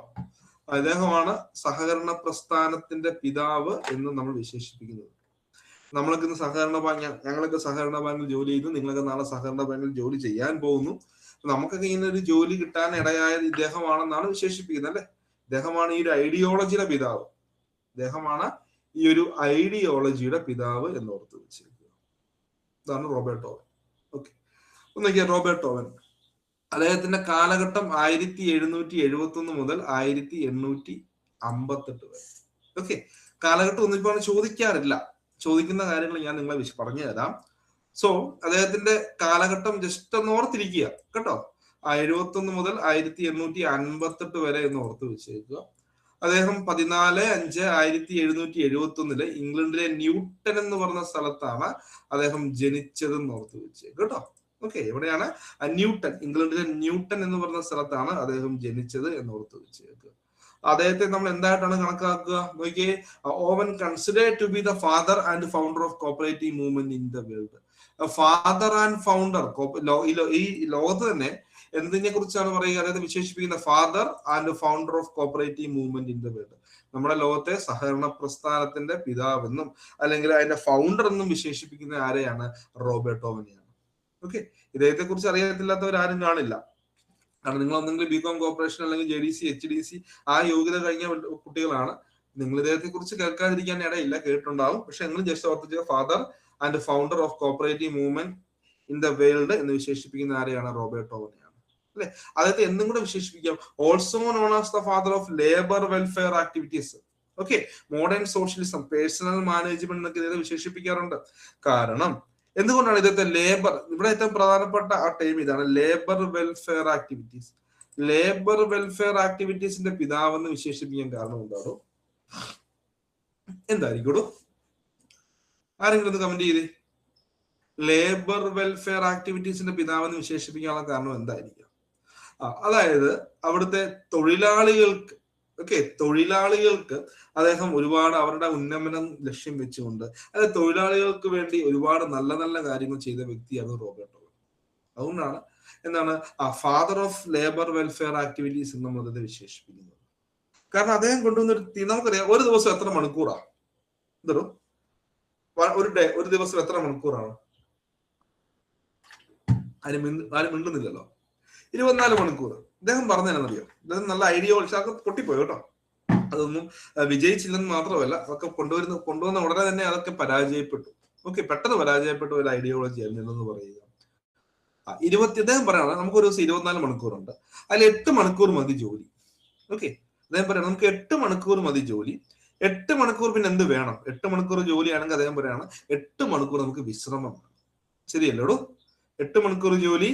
അദ്ദേഹമാണ് സഹകരണ പ്രസ്ഥാനത്തിന്റെ പിതാവ് എന്ന് നമ്മൾ വിശേഷിപ്പിക്കുന്നത്. നമ്മളൊക്കെ ഇന്ന് സഹകരണ ബാങ്ക്, ഞങ്ങളൊക്കെ സഹകരണ ബാങ്കിൽ ജോലി ചെയ്തു, നിങ്ങളൊക്കെ നാളെ സഹകരണ ബാങ്കിൽ ജോലി ചെയ്യാൻ പോകുന്നു. നമുക്കൊക്കെ ഇങ്ങനെ ഒരു ജോലി കിട്ടാൻ ഇടയായത് ഇദ്ദേഹമാണെന്നാണ് വിശേഷിപ്പിക്കുന്നത് അല്ലെ. ഇദ്ദേഹമാണ് ഈ ഒരു ഐഡിയോളജിയുടെ പിതാവ്. ഇദ്ദേഹമാണ് ഈ ഒരു ഐഡിയോളജിയുടെ പിതാവ് എന്ന് ഓർത്ത് വെച്ചിരിക്കുക. ഇതാണ് റോബർട്ട് ഓവൻ. ഓക്കെ, ഒന്നൊക്കെ റോബർട്ട് ഓവൻ, അദ്ദേഹത്തിന്റെ കാലഘട്ടം 1771 മുതൽ 1858 വരെ. ഓക്കെ, കാലഘട്ടം ഒന്നും ഇപ്പോൾ ചോദിക്കാറില്ല, ചോദിക്കുന്ന കാര്യങ്ങൾ ഞാൻ നിങ്ങളെ പറഞ്ഞു തരാം. സോ അദ്ദേഹത്തിന്റെ കാലഘട്ടം ജസ്റ്റ് ഒന്ന് ഓർത്തിരിക്കുക കേട്ടോ. 71 മുതൽ 1858 വരെ എന്ന് ഓർത്ത് വെച്ചേക്കുക. അദ്ദേഹം 14/5/1771 ഇംഗ്ലണ്ടിലെ ന്യൂട്ടൺ എന്ന് പറഞ്ഞ സ്ഥലത്താണ് അദ്ദേഹം ജനിച്ചതെന്ന് ഓർത്ത് വെച്ചേക്കുക കേട്ടോ. ഓക്കെ, എവിടെയാണ്? ന്യൂട്ടൺ, ഇംഗ്ലണ്ടിലെ ന്യൂട്ടൺ എന്ന് പറഞ്ഞ സ്ഥലത്താണ് അദ്ദേഹം ജനിച്ചത് എന്ന് ഓർത്ത് വെച്ചേക്കുക. അദ്ദേഹത്തെ നമ്മൾ എന്തായിട്ടാണ് കണക്കാക്കുക നോക്കിയേ? Owen considered to be the father and founder of cooperative movement in the world. Father and founder, ഈ ലോകത്ത് തന്നെ എന്തിനെ കുറിച്ചാണ് പറയുക? അതായത് വിശേഷിപ്പിക്കുന്ന father and founder of cooperative movement in the world. നമ്മുടെ ലോകത്തെ സഹകരണ പ്രസ്ഥാനത്തിന്റെ പിതാവെന്നും അല്ലെങ്കിൽ അതിന്റെ ഫൗണ്ടർ എന്നും വിശേഷിപ്പിക്കുന്ന ആരെയാണ്? റോബർട്ട് ഓവനെയാണ്. ഓക്കെ, ഇദ്ദേഹത്തെ കുറിച്ച് അറിയത്തില്ലാത്തവരാരും കാണില്ല. കാരണം നിങ്ങൾ ഒന്നെങ്കിൽ ബികോം കോർപ്പറേഷൻ അല്ലെങ്കിൽ JDC HDC ആ യോഗ്യത കഴിഞ്ഞ കുട്ടികളാണ്. നിങ്ങൾ ഇദ്ദേഹത്തെ കുറിച്ച് കേൾക്കാതിരിക്കാൻ ഇടയില്ല, കേട്ടിട്ടുണ്ടാവും. പക്ഷെ നിങ്ങൾ ജസ്റ്റ് ഓർത്തിച്ച father and founder of cooperative movement in the world എന്ന് വിശേഷിപ്പിക്കുന്ന ആരെയാണ്? റോബർട്ട് ഓവനെയാണ് അല്ലെ. അദ്ദേഹത്തെ എന്നും കൂടെ വിശേഷിപ്പിക്കാം also known as the father of labour welfare activities. Okay, modern socialism, personnel management എന്നൊക്കെ ഇദ്ദേഹത്തെ വിശേഷിപ്പിക്കാറുണ്ട്. കാരണം എന്തുകൊണ്ടാണ് ഇദ്ദേഹത്തെ ലേബർ, ഇവിടെ ഏറ്റവും പ്രധാനപ്പെട്ട ആ ടൈം ഇതാണ്, labour welfare activities. Labour welfare ആക്ടിവിറ്റീസിന്റെ പിതാവെന്ന് വിശേഷിപ്പിക്കാൻ കാരണം എന്താണോ? എന്തായിരിക്കും? ആരെങ്കിലും ഒന്ന് കമന്റ് ചെയ്തേ. ലേബർ വെൽഫെയർ ആക്ടിവിറ്റീസിന്റെ പിതാവെന്ന് വിശേഷിപ്പിക്കാനുള്ള കാരണം എന്തായിരിക്കും? അതായത് അവിടുത്തെ തൊഴിലാളികൾക്ക്, തൊഴിലാളികൾക്ക് അദ്ദേഹം ഒരുപാട് അവരുടെ ഉന്നമനം ലക്ഷ്യം വെച്ചുകൊണ്ട് അതായത് തൊഴിലാളികൾക്ക് വേണ്ടി ഒരുപാട് നല്ല നല്ല കാര്യങ്ങൾ ചെയ്ത വ്യക്തിയാണ് റോബർട്ട് ഓവൻ. അതുകൊണ്ടാണ് എന്താണ് father of labour welfare activities എന്ന് നമ്മൾ അതിനെ വിശേഷിപ്പിക്കുന്നത്. കാരണം അദ്ദേഹം കൊണ്ടുവന്നൊരു, നമുക്കറിയാം ഒരു ദിവസം എത്ര മണിക്കൂറാണ്? ഒരു ദിവസം എത്ര മണിക്കൂറാണ്? ആരും മിണ്ടുന്നില്ലല്ലോ. 24 മണിക്കൂർ. ഇദ്ദേഹം പറഞ്ഞതെന്നറിയോ? ഇദ്ദേഹം നല്ല ഐഡിയോളജി, അതൊക്കെ പൊട്ടിപ്പോയി കേട്ടോ. അതൊന്നും വിജയിച്ചില്ലെന്ന് മാത്രമല്ല, അതൊക്കെ കൊണ്ടുവന്ന ഉടനെ തന്നെ അതൊക്കെ പരാജയപ്പെട്ടു. ഓക്കെ, പെട്ടെന്ന് പരാജയപ്പെട്ട ഒരു ഐഡിയോളജി ആയിരുന്നു എന്ന് പറയുക. അദ്ദേഹം പറയണം നമുക്കൊരു ദിവസം 24 മണിക്കൂറുണ്ട്, അതിൽ 8 മണിക്കൂർ മതി ജോലി. ഓക്കെ, അദ്ദേഹം പറയണം നമുക്ക് 8 മണിക്കൂർ മതി ജോലി. 8 മണിക്കൂർ പിന്നെ എന്ത് വേണം? 8 മണിക്കൂർ ജോലിയാണെങ്കിൽ അദ്ദേഹം പറയാണ് 8 മണിക്കൂർ നമുക്ക് വിശ്രമം. ശരിയല്ലേടോ? 8 മണിക്കൂർ ജോലി,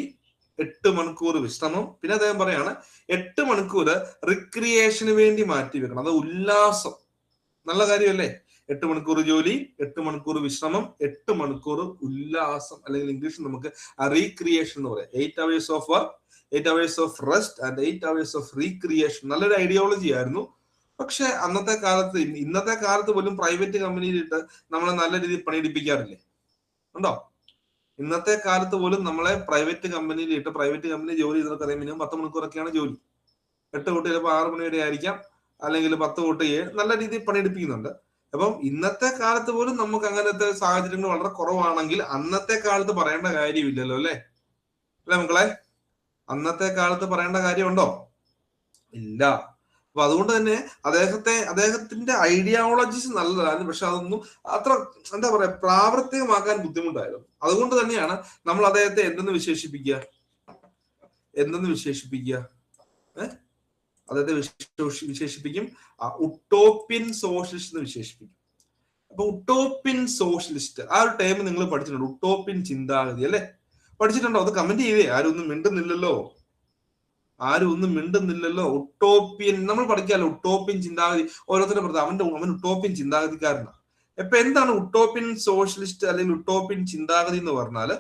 8 മണിക്കൂർ വിശ്രമം. പിന്നെ അദ്ദേഹം പറയാണ് 8 മണിക്കൂർ റിക്രിയേഷന് വേണ്ടി മാറ്റി വെക്കണം. അത് ഉല്ലാസം, നല്ല കാര്യമല്ലേ? 8 മണിക്കൂർ ജോലി, 8 മണിക്കൂർ വിശ്രമം, 8 മണിക്കൂർ ഉല്ലാസം, അല്ലെങ്കിൽ ഇംഗ്ലീഷിൽ നമുക്ക് റീക്രിയേഷൻ എന്ന് പറയാം. 8 hours of work, 8 hours of rest and 8 hours of recreation. നല്ലൊരു ഐഡിയോളജി ആയിരുന്നു. പക്ഷെ ഇന്നത്തെ കാലത്ത് പോലും പ്രൈവറ്റ് കമ്പനിയിലിട്ട് നമ്മളെ നല്ല രീതിയിൽ പണിയെടുപ്പിക്കാറില്ലേ? ഉണ്ടോ? ഇന്നത്തെ കാലത്ത് പോലും നമ്മളെ പ്രൈവറ്റ് കമ്പനിയിൽ ജോലി ചെയ്തവർക്ക് അറിയാം മിനിമം 10 മണിക്കൂറൊക്കെയാണ് ജോലി. 8 തൊട്ട് ചിലപ്പോൾ 6 മണി വരെ ആയിരിക്കാം, അല്ലെങ്കിൽ 10 തൊട്ട് 7, നല്ല രീതിയിൽ പണിയെടുപ്പിക്കുന്നുണ്ട്. അപ്പം ഇന്നത്തെ കാലത്ത് പോലും നമുക്ക് അങ്ങനത്തെ സാഹചര്യങ്ങൾ വളരെ കുറവാണെങ്കിൽ അന്നത്തെ കാലത്ത് പറയേണ്ട കാര്യമില്ലല്ലോ അല്ലെ മക്കളെ? അന്നത്തെ കാലത്ത് പറയേണ്ട കാര്യമുണ്ടോ? ഇല്ല. അപ്പൊ അതുകൊണ്ട് തന്നെ അദ്ദേഹത്തിന്റെ ഐഡിയോളജീസ് നല്ലതായിരുന്നു. പക്ഷെ അതൊന്നും അത്ര എന്താ പറയാ പ്രാവർത്തികമാക്കാൻ ബുദ്ധിമുട്ടായിരുന്നു. അതുകൊണ്ട് തന്നെയാണ് നമ്മൾ അദ്ദേഹത്തെ എന്തെന്ന് വിശേഷിപ്പിക്കുക? അദ്ദേഹത്തെ വിശേഷിപ്പിക്കും ഉട്ടോപ്യൻ സോഷ്യലിസ്റ്റ് എന്ന് വിശേഷിപ്പിക്കും. അപ്പൊ ഉട്ടോപ്യൻ സോഷ്യലിസ്റ്റ് ആ ഒരു ടൈം നിങ്ങൾ പഠിച്ചിട്ടുണ്ട്. ഉട്ടോപ്യൻ ചിന്താഗതി അല്ലെ? പഠിച്ചിട്ടുണ്ടോ? അത് കമന്റ് ചെയ്തേ. ആരും ഒന്നും മിണ്ടുന്നില്ലല്ലോ. ഉട്ടോപ്യൻ നമ്മൾ പഠിക്കാമല്ലോ. ഉട്ടോപ്യൻ ചിന്താഗതി ഓരോരുത്തരുടെ അവൻ ഉട്ടോപ്യൻ ചിന്താഗതിക്കാരനാണ്. ഇപ്പൊ എന്താണ് ഉട്ടോപ്യൻ സോഷ്യലിസ്റ്റ് അല്ലെങ്കിൽ ഉട്ടോപ്യൻ ചിന്താഗതി എന്ന് പറഞ്ഞാല്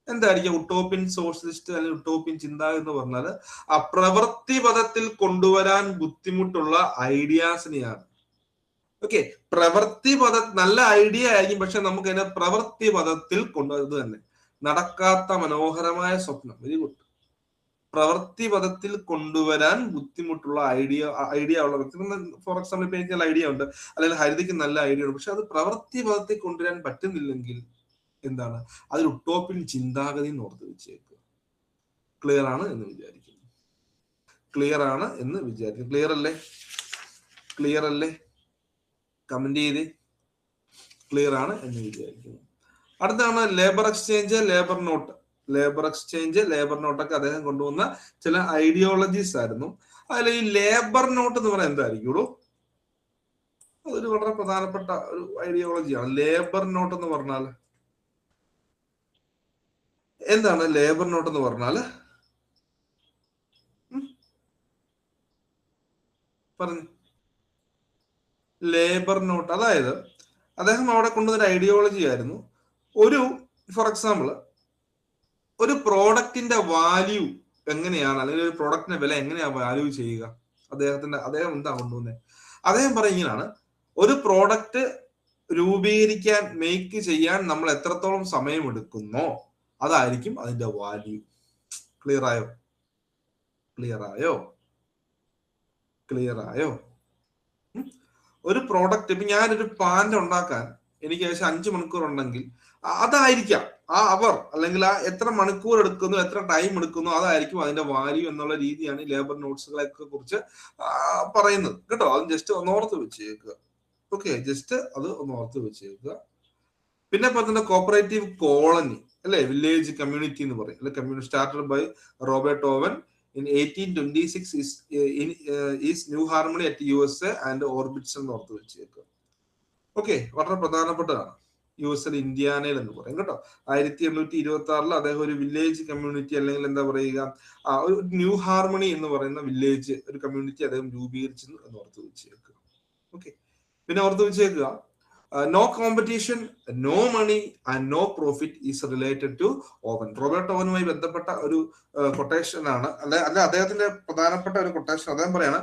എന്തായിരിക്കും ഉട്ടോപ്യൻ സോഷ്യലിസ്റ്റ് അല്ലെങ്കിൽ ഉട്ടോപ്യൻ ചിന്താഗതി എന്ന് പറഞ്ഞാല് ആ പ്രവൃത്തി പദത്തിൽ കൊണ്ടുവരാൻ ബുദ്ധിമുട്ടുള്ള ഐഡിയാസിനെയാണ്. ഓക്കെ, പ്രവൃത്തി നല്ല ഐഡിയ ആയിരിക്കും, പക്ഷെ നമുക്ക് അതിനെ പ്രവൃത്തി പദത്തിൽ കൊണ്ടുവരുന്നത് തന്നെ നടക്കാത്ത മനോഹരമായ സ്വപ്നം. Very good. പ്രവൃത്തി പദത്തിൽ കൊണ്ടുവരാൻ ബുദ്ധിമുട്ടുള്ള ഐഡിയ ഉള്ള വ്യക്തി, ഫോർ എക്സാമ്പിൾ ഇപ്പൊ എനിക്ക് നല്ല ഐഡിയ ഉണ്ട്, അല്ലെങ്കിൽ ഹരിതയ്ക്ക് നല്ല ഐഡിയ ഉണ്ട്, പക്ഷെ അത് പ്രവൃത്തി പദത്തിൽ കൊണ്ടുവരാൻ പറ്റുന്നില്ലെങ്കിൽ എന്താണ് അതൊരു ഉട്ടോപ്യൻ ചിന്താഗതി എന്ന് ഓർത്ത് വെച്ചേക്കുക. ക്ലിയർ ആണ് എന്ന് വിചാരിക്കുന്നു. ക്ലിയർ ആണ് എന്ന് വിചാരിക്കുന്നു. ക്ലിയർ അല്ലേ? ക്ലിയർ അല്ലേ? കമന്റ് ചെയ്ത് ക്ലിയർ ആണ് എന്ന് വിചാരിക്കുന്നു. അടുത്താണ് labour exchange, labour note. Labour exchange, labour നോട്ടൊക്കെ അദ്ദേഹം കൊണ്ടുവന്ന ചില ഐഡിയോളജീസ് ആയിരുന്നു. അതിൽ ഈ ലേബർ നോട്ട് എന്ന് പറയാൻ എന്തായിരിക്കുള്ളൂ, അതൊരു വളരെ പ്രധാനപ്പെട്ട ഒരു ഐഡിയോളജിയാണ്. ലേബർ നോട്ട് എന്ന് പറഞ്ഞാൽ എന്താണ്? ലേബർ നോട്ട് എന്ന് പറഞ്ഞാൽ പറഞ്ഞു, ലേബർ നോട്ട് അതായത് അദ്ദേഹം അവിടെ കൊണ്ടുവന്ന ഐഡിയോളജി ആയിരുന്നു. ഒരു ഫോർ എക്സാമ്പിൾ ഒരു പ്രോഡക്റ്റിന്റെ വാല്യൂ എങ്ങനെയാണ്, അല്ലെങ്കിൽ ഒരു പ്രോഡക്റ്റിന്റെ വില എങ്ങനെയാണ് വാല്യൂ ചെയ്യുക, അദ്ദേഹം എന്താ കൊണ്ടുവന്നത്? അദ്ദേഹം പറയുന്നതാണ്, ഒരു പ്രോഡക്റ്റ് രൂപീകരിക്കാൻ, മേക്ക് ചെയ്യാൻ നമ്മൾ എത്രത്തോളം സമയം എടുക്കുന്നോ അതായിരിക്കും അതിന്റെ വാല്യൂ. ക്ലിയർ ആയോ? ക്ലിയർ ആയോ? ക്ലിയർ ആയോ? ഒരു പ്രോഡക്റ്റ്, ഇപ്പൊ ഞാനൊരു പാന്റ് ഉണ്ടാക്കാൻ എനിക്ക് ഏകദേശം 5 മണിക്കൂർ ഉണ്ടെങ്കിൽ അതായിരിക്കാം ആ അവർ, അല്ലെങ്കിൽ ആ എത്ര മണിക്കൂർ എടുക്കുന്നു, എത്ര ടൈം എടുക്കുന്നു, അതായിരിക്കും അതിന്റെ വാല്യൂ എന്നുള്ള രീതിയാണ് ഈ ലേബർ നോട്ട്സുകളെ കുറിച്ച് പറയുന്നത് കേട്ടോ. അത് ജസ്റ്റ് ഒന്ന് ഓർത്ത് വെച്ചേക്കുക. ഓക്കെ, ജസ്റ്റ് അത് ഒന്ന് ഓർത്ത് വെച്ചേക്കുക. പിന്നെ പറഞ്ഞ കോപ്പറേറ്റീവ് കോളനി അല്ലെ, വില്ലേജ് കമ്മ്യൂണിറ്റി എന്ന് പറയും, അല്ലെ community started by Robert Owen in 1826 is New Harmony at USA and Orbits എന്ന് ഓർത്ത് വെച്ചേക്കുക. ഓക്കെ, വളരെ പ്രധാനപ്പെട്ടതാണ്. US ഇന്ത്യാനയിൽ എന്ന് പറയും കേട്ടോ. 1826 അദ്ദേഹം ഒരു വില്ലേജ് കമ്മ്യൂണിറ്റി, അല്ലെങ്കിൽ എന്താ പറയുക, ഒരു ന്യൂ ഹാർമണി എന്ന് പറയുന്ന വില്ലേജ് ഒരു കമ്മ്യൂണിറ്റി അദ്ദേഹം രൂപീകരിച്ചു എന്ന് ഓർത്ത് വെച്ചേക്കുക. ഓക്കെ, പിന്നെ ഓർത്ത് വെച്ചേക്കുക, no competition, no money and no profit is related to Owen. Robert ഓവനുമായി ബന്ധപ്പെട്ട ഒരു കൊട്ടേഷൻ ആണ്, അല്ലെ അദ്ദേഹത്തിന്റെ പ്രധാനപ്പെട്ട ഒരു കൊട്ടേഷൻ. അദ്ദേഹം പറയാണ്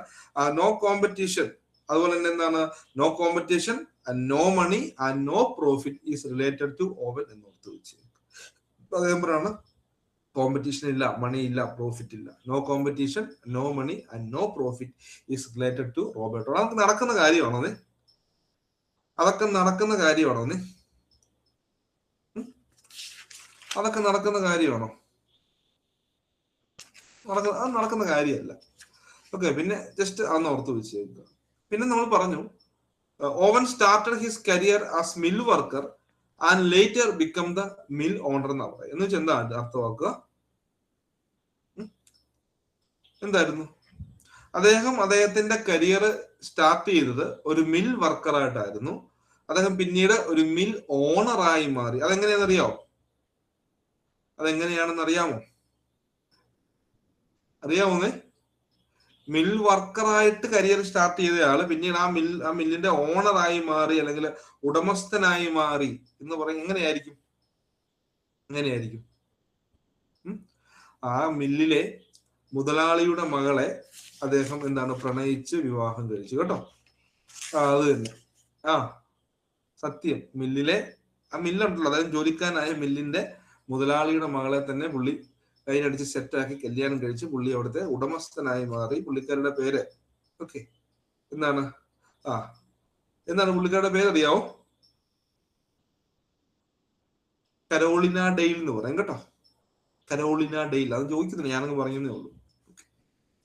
നോ കോമ്പറ്റീഷൻ, അതുപോലെ തന്നെ എന്താണ്, no competition and no money and no profit is related to Owen എന്ന് ഓർത്ത് വെച്ച്. അദ്ദേഹം പറയാണ് കോമ്പറ്റീഷൻ ഇല്ല, മണി ഇല്ല, പ്രോഫിറ്റ് ഇല്ല. No competition, no money and no profit is related to Robert Owen. അതൊക്കെ നടക്കുന്ന കാര്യമാണോ? അതൊക്കെ നടക്കുന്ന കാര്യമാണോ? അതൊക്കെ നടക്കുന്ന കാര്യമാണോ? അത് നടക്കുന്ന കാര്യമല്ല. ഓക്കെ, പിന്നെ ജസ്റ്റ് അന്ന് ഓർത്ത് വെച്ചേക്കുക. പിന്നെ നമ്മൾ പറഞ്ഞു Owen started his career as mill worker and later become the mill owner എന്നാ പറയുക. എന്ന് വെച്ചാൽ എന്താ അർത്ഥമാക്കുക? എന്തായിരുന്നു? അദ്ദേഹത്തിന്റെ കരിയർ സ്റ്റാർട്ട് ചെയ്തത് ഒരു മിൽ വർക്കറായിട്ടായിരുന്നു. അദ്ദേഹം പിന്നീട് ഒരു മിൽ ഓണറായി മാറി. അതെങ്ങനെയാണെന്നറിയാമോ? അറിയാമോന്നേ? മിൽ വർക്കറായിട്ട് കരിയർ സ്റ്റാർട്ട് ചെയ്തയാള് പിന്നീട് ആ മില്ലിന്റെ ഓണറായി മാറി, അല്ലെങ്കിൽ ഉടമസ്ഥനായി മാറി എന്ന് പറയും. എങ്ങനെയായിരിക്കും? ആ മില്ലിലെ മുതലാളിയുടെ മകളെ അദ്ദേഹം പ്രണയിച്ച് വിവാഹം കഴിച്ചു കേട്ടോ. അത് തന്നെ. സത്യം. മില്ലിലെ ആ മില്ലുണ്ടല്ലോ, അതായത് ജോലിക്കാരനായ മില്ലിന്റെ മുതലാളിയുടെ മകളെ തന്നെ പുള്ളി കയ്യിലടിച്ച് സെറ്റാക്കി കല്യാണം കഴിച്ച് പുള്ളി അവിടുത്തെ ഉടമസ്ഥനായി മാറി. പുള്ളിക്കാരുടെ പേര് എന്താണ് പുള്ളിക്കാരുടെ പേര് അറിയാവോ? കരോളിന ഡെയിൽ എന്ന് പറയും കേട്ടോ. Carolina Dale. അത് ചോദിക്കുന്നില്ല, ഞാനങ്ങ് പറയുന്നേ ഉള്ളൂ.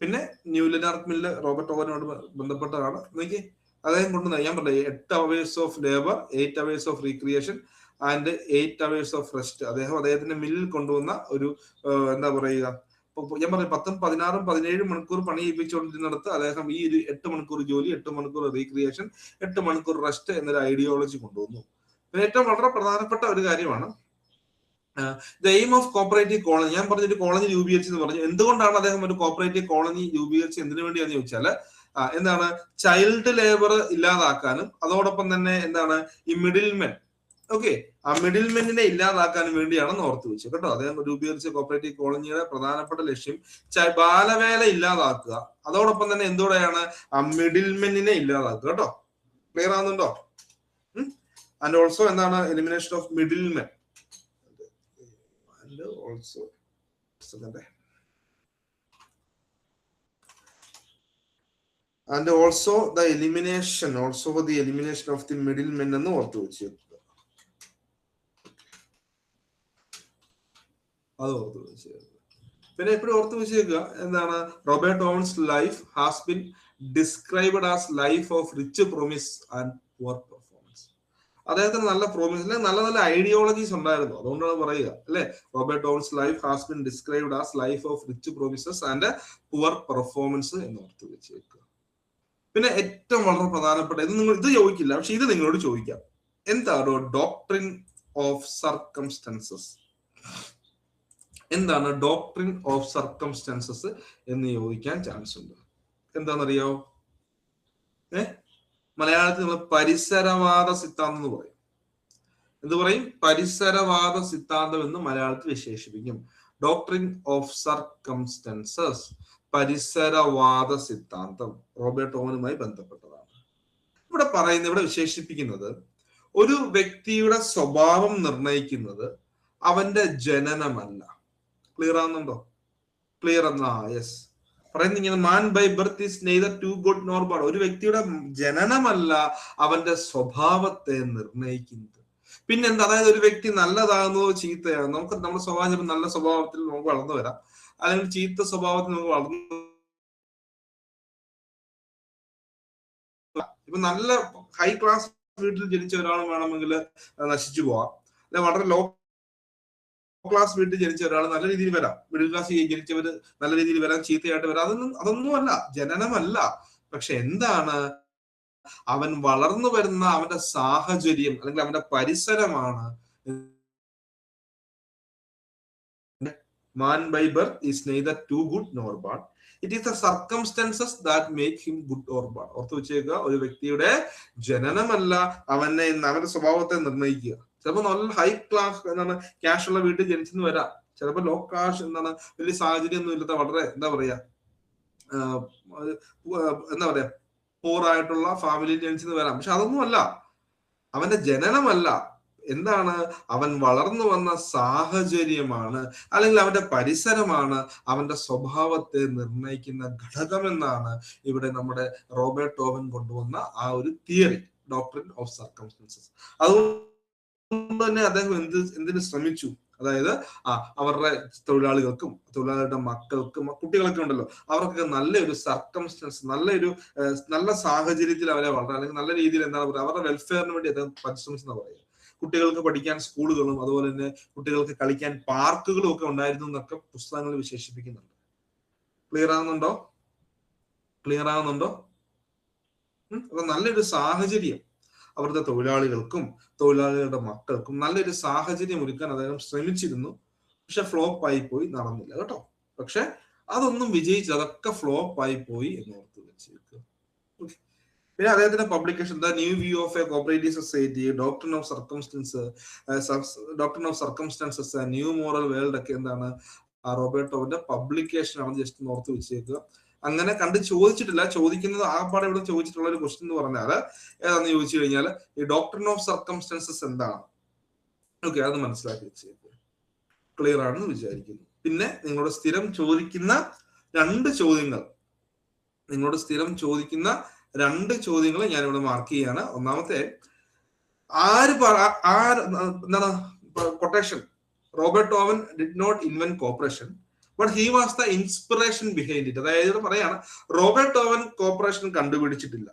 പിന്നെ ന്യൂലനാർട്ട് മില്ല് റോബർട്ട് ഓവനോട് ബന്ധപ്പെട്ടതാണ്. നോക്കി, അദ്ദേഹം കൊണ്ടുവന്ന ഞാൻ പറഞ്ഞത് 8 hours of labour, 8 hours of recreation and 8 hours of rest. അദ്ദേഹത്തിന്റെ മില്ലിൽ കൊണ്ടുവന്ന ഒരു എന്താ പറയുക, ഞാൻ പറയും 10, 16, 17 മണിക്കൂർ പണി ചെയ്യിപ്പിച്ചുകൊണ്ടിരുന്നിടത്ത് അദ്ദേഹം ഈ 8 മണിക്കൂർ ജോലി, 8 മണിക്കൂർ റീക്രിയേഷൻ, 8 മണിക്കൂർ റെസ്റ്റ് എന്നൊരു ഐഡിയോളജി കൊണ്ടുവന്നു. പിന്നെ ഏറ്റവും വളരെ പ്രധാനപ്പെട്ട ഒരു കാര്യമാണ് the aim of cooperative colony. ഞാൻ പറഞ്ഞൊരു കോളനി രൂപീകരിച്ചെന്ന് പറഞ്ഞു. എന്തുകൊണ്ടാണ് അദ്ദേഹം ഒരു കോപ്പറേറ്റീവ് കോളനി രൂപീകരിച്ച് എന്തിനു വേണ്ടിയാന്ന് ചോദിച്ചാല് എന്താണ് ചൈൽഡ് ലേബർ ഇല്ലാതാക്കാനും അതോടൊപ്പം തന്നെ എന്താണ് ഈ മിഡിൽമെൻ, ഓക്കെ, ആ മിഡിൽമെന്റിനെ ഇല്ലാതാക്കാനും വേണ്ടിയാണെന്ന് ഓർത്തു വെച്ചു കേട്ടോ. അദ്ദേഹം രൂപീകരിച്ച കോപ്പറേറ്റീവ് കോളനിയുടെ പ്രധാനപ്പെട്ട ലക്ഷ്യം ബാലവേല ഇല്ലാതാക്കുക, അതോടൊപ്പം തന്നെ എന്തോടെയാണ് ആ മിഡിൽമെന്റിനെ ഇല്ലാതാക്കുക കേട്ടോ. ക്ലിയർ ആവുന്നുണ്ടോ? ആൻഡ് ഓൾസോ എന്താണ് elimination of middlemen, and also and also the elimination of the middlemen എന്ന് ഓർത്തു വെച്ചു. അത് ഓർത്തു വെച്ചു. പിന്നെ എപ്പോഴും ഓർത്തു വെച്ചേക്കുക എന്താണ് Robert Owens life has been described as life of rich promise and poor performance. അദ്ദേഹത്തിന് നല്ല പ്രോമിസ് അല്ലെ നല്ല നല്ല ഐഡിയോളജീസ് ഉണ്ടായിരുന്നു, അതുകൊണ്ടാണ് പറയുക അല്ലെ Robert Owens life has been described as life of rich promises and poor performance എന്ന് ഓർത്തു വെച്ചേക്കുക. പിന്നെ ഏറ്റവും വളരെ പ്രധാനപ്പെട്ട ഇത് ചോദിക്കില്ല, പക്ഷെ ഇത് നിങ്ങളോട് ചോദിക്കാം, എന്താണ് ഡോക്ട്രിൻ ഓഫ് സർക്കംസ്റ്റൻസസ്? എന്താണ് ഡോക്ട്രിൻ ഓഫ് സർക്കംസ്റ്റൻസസ് എന്ന് ചോദിക്കാൻ ചാൻസ് ഉണ്ട്. എന്താണെന്നറിയോ? മലയാളത്തിൽ നമ്മൾ പരിസരവാദ സിദ്ധാന്തം എന്ന് പറയും. എന്ത് പറയും? പരിസരവാദ സിദ്ധാന്തം എന്ന് മലയാളത്തിൽ വിശേഷിപ്പിക്കും. ഡോക്ട്രിൻ ഓഫ് സർക്കംസ്റ്റൻസസ്, പരിസരവാദ സിദ്ധാന്തം റോബർട്ട് ഓവനുമായി ബന്ധപ്പെട്ടതാണ്. ഇവിടെ വിശേഷിപ്പിക്കുന്നത് ഒരു വ്യക്തിയുടെ സ്വഭാവം നിർണയിക്കുന്നത് അവന്റെ ജനനമല്ല. ക്ലിയർ ആവുന്നുണ്ടോ? ക്ലിയർ എന്നാ? യെസ്. പറയുന്നത് ഇങ്ങനെ, man by birth is neither too good nor bad. ഒരു വ്യക്തിയുടെ ജനനമല്ല അവന്റെ സ്വഭാവത്തെ നിർണയിക്കുന്നത്. പിന്നെന്താ? അതായത് ഒരു വ്യക്തി നല്ലതാകുന്നതോ ചീത്തയാകുന്നു. നമ്മുടെ സ്വഭാവം നല്ല സ്വഭാവത്തിൽ നമുക്ക് വളർന്നു വരാം, അല്ലെങ്കിൽ ചീത്ത സ്വഭാവത്തിൽ നമുക്ക് വളർന്നു. ഇപ്പൊ നല്ല ഹൈ ക്ലാസ് വീട്ടിൽ ജനിച്ച ഒരാൾ വേണമെങ്കിൽ നശിച്ചു പോവാം, അല്ലെ വളരെ ലോ ക്ലാസ് വീട്ടിൽ ജനിച്ച ഒരാൾ നല്ല രീതിയിൽ വരാം, മിഡിൽ ക്ലാസ് ജനിച്ചവര് നല്ല രീതിയിൽ വരാം, ചീത്തയായിട്ട് വരാം. അതൊന്നുമല്ല, ജനനമല്ല. പക്ഷെ എന്താണ് അവൻ വളർന്നു വരുന്ന അവന്റെ സാഹചര്യം അല്ലെങ്കിൽ അവന്റെ പരിസരമാണ്. Man by birth is neither too good nor bad. It is the circumstances that make him good or bad. ഓർത്തു വെച്ചേക്കുക, ഒരു വ്യക്തിയുടെ ജനനമല്ല അവന്റെ സ്വഭാവത്തെ നിർണ്ണയിക്കുക. ചിലപ്പോൾ നല്ല ഹൈ ക്ലാസ് എന്താണ് ക്യാഷ് ഉള്ള വീട്ടിൽ ജനിച്ചെന്ന് വരാം, ചിലപ്പോൾ ലോ ക്യാഷ് എന്താണ് വലിയ സാഹചര്യം ഒന്നും ഇല്ലാത്ത വളരെ എന്താ പറയാ പോർ ആയിട്ടുള്ള ഫാമിലിയിൽ ജനിച്ചെന്ന് വരാം. പക്ഷെ അതൊന്നും അല്ല, അവന്റെ ജനനമല്ല. എന്താണ്? അവൻ വളർന്നു വന്ന സാഹചര്യമാണ്, അല്ലെങ്കിൽ അവന്റെ പരിസരമാണ് അവന്റെ സ്വഭാവത്തെ നിർണയിക്കുന്ന ഘടകമെന്നാണ് ഇവിടെ നമ്മുടെ റോബർട്ട് ഓവൻ കൊണ്ടുവന്ന ആ ഒരു തിയറി, ഡോക്ട്രിൻ ഓഫ് സർക്കംസ്റ്റൻസസ്. അതുകൊണ്ട് തന്നെ അദ്ദേഹം എന്തിനു ശ്രമിച്ചു? അതായത് അവരുടെ തൊഴിലാളികൾക്കും തൊഴിലാളികളുടെ മക്കൾക്കും കുട്ടികളൊക്കെ ഉണ്ടല്ലോ, അവർക്കൊക്കെ നല്ലൊരു സർക്കംസ്റ്റൻസ്, നല്ല സാഹചര്യത്തിൽ അവരെ വളരാൻ, അല്ലെങ്കിൽ നല്ല രീതിയിൽ എന്താണ് പറയുക, അവരുടെ വെൽഫെയറിന് വേണ്ടി അദ്ദേഹം പരിശ്രമിച്ചെന്ന് പറയുക. കുട്ടികൾക്ക് പഠിക്കാൻ സ്കൂളുകളും അതുപോലെ തന്നെ കുട്ടികൾക്ക് കളിക്കാൻ പാർക്കുകളും ഒക്കെ ഉണ്ടായിരുന്നു എന്നൊക്കെ പുസ്തകങ്ങൾ വിശേഷിപ്പിക്കുന്നുണ്ട്. ക്ലിയർ ആവുന്നുണ്ടോ? അപ്പൊ നല്ലൊരു സാഹചര്യം അവരുടെ തൊഴിലാളികൾക്കും തൊഴിലാളികളുടെ മക്കൾക്കും നല്ലൊരു സാഹചര്യം ഒരുക്കാൻ അദ്ദേഹം ശ്രമിച്ചിരുന്നു. പക്ഷെ ഫ്ലോപ്പ് ആയി പോയി, നടന്നില്ല കേട്ടോ. പക്ഷെ അതൊന്നും വിജയിച്ചു, അതൊക്കെ ഫ്ലോപ്പ് ആയി പോയി എന്ന് ഓർത്ത് വെച്ചേക്കുക. പിന്നെ അദ്ദേഹത്തിന്റെ publication the new view of A cooperative society, doctrine of circumstances, new moral world ഒക്കെ എന്താണ് റോബർട്ട് ഓവന്റെ പബ്ലിക്കേഷൻ ആണ്. ജസ്റ്റ് ഓർത്ത് വെച്ചേക്കുക. അങ്ങനെ കണ്ട് ചോദിച്ചിട്ടില്ല, ചോദിക്കുന്നത് ആ പാടെ ഇവിടെ ചോദിച്ചിട്ടുള്ള ഒരു ക്വസ്റ്റ്യൻ എന്ന് പറഞ്ഞാൽ ഏതാന്ന് ചോദിച്ചു കഴിഞ്ഞാൽ ഈ ഡോക്ട്രിൻ ഓഫ് സർക്കംസ്റ്റൻസസ് എന്താണ്? ഓക്കെ, അത് മനസ്സിലാക്കി വെച്ചേക്കുക. ക്ലിയർ ആണെന്ന് വിചാരിക്കുന്നു. പിന്നെ നിങ്ങളോട് സ്ഥിരം ചോദിക്കുന്ന രണ്ട് ചോദ്യങ്ങൾ ഞാനിവിടെ മാർക്ക് ചെയ്യാണ്. ഒന്നാമത്തെ, എന്താണ് quotation? Robert Owen did not invent corporation, but he was the inspiration behind it. അതായത് പറയാണ്, റോബർട്ട് ഓവൻ കോർപ്പറേഷൻ കണ്ടുപിടിച്ചിട്ടില്ല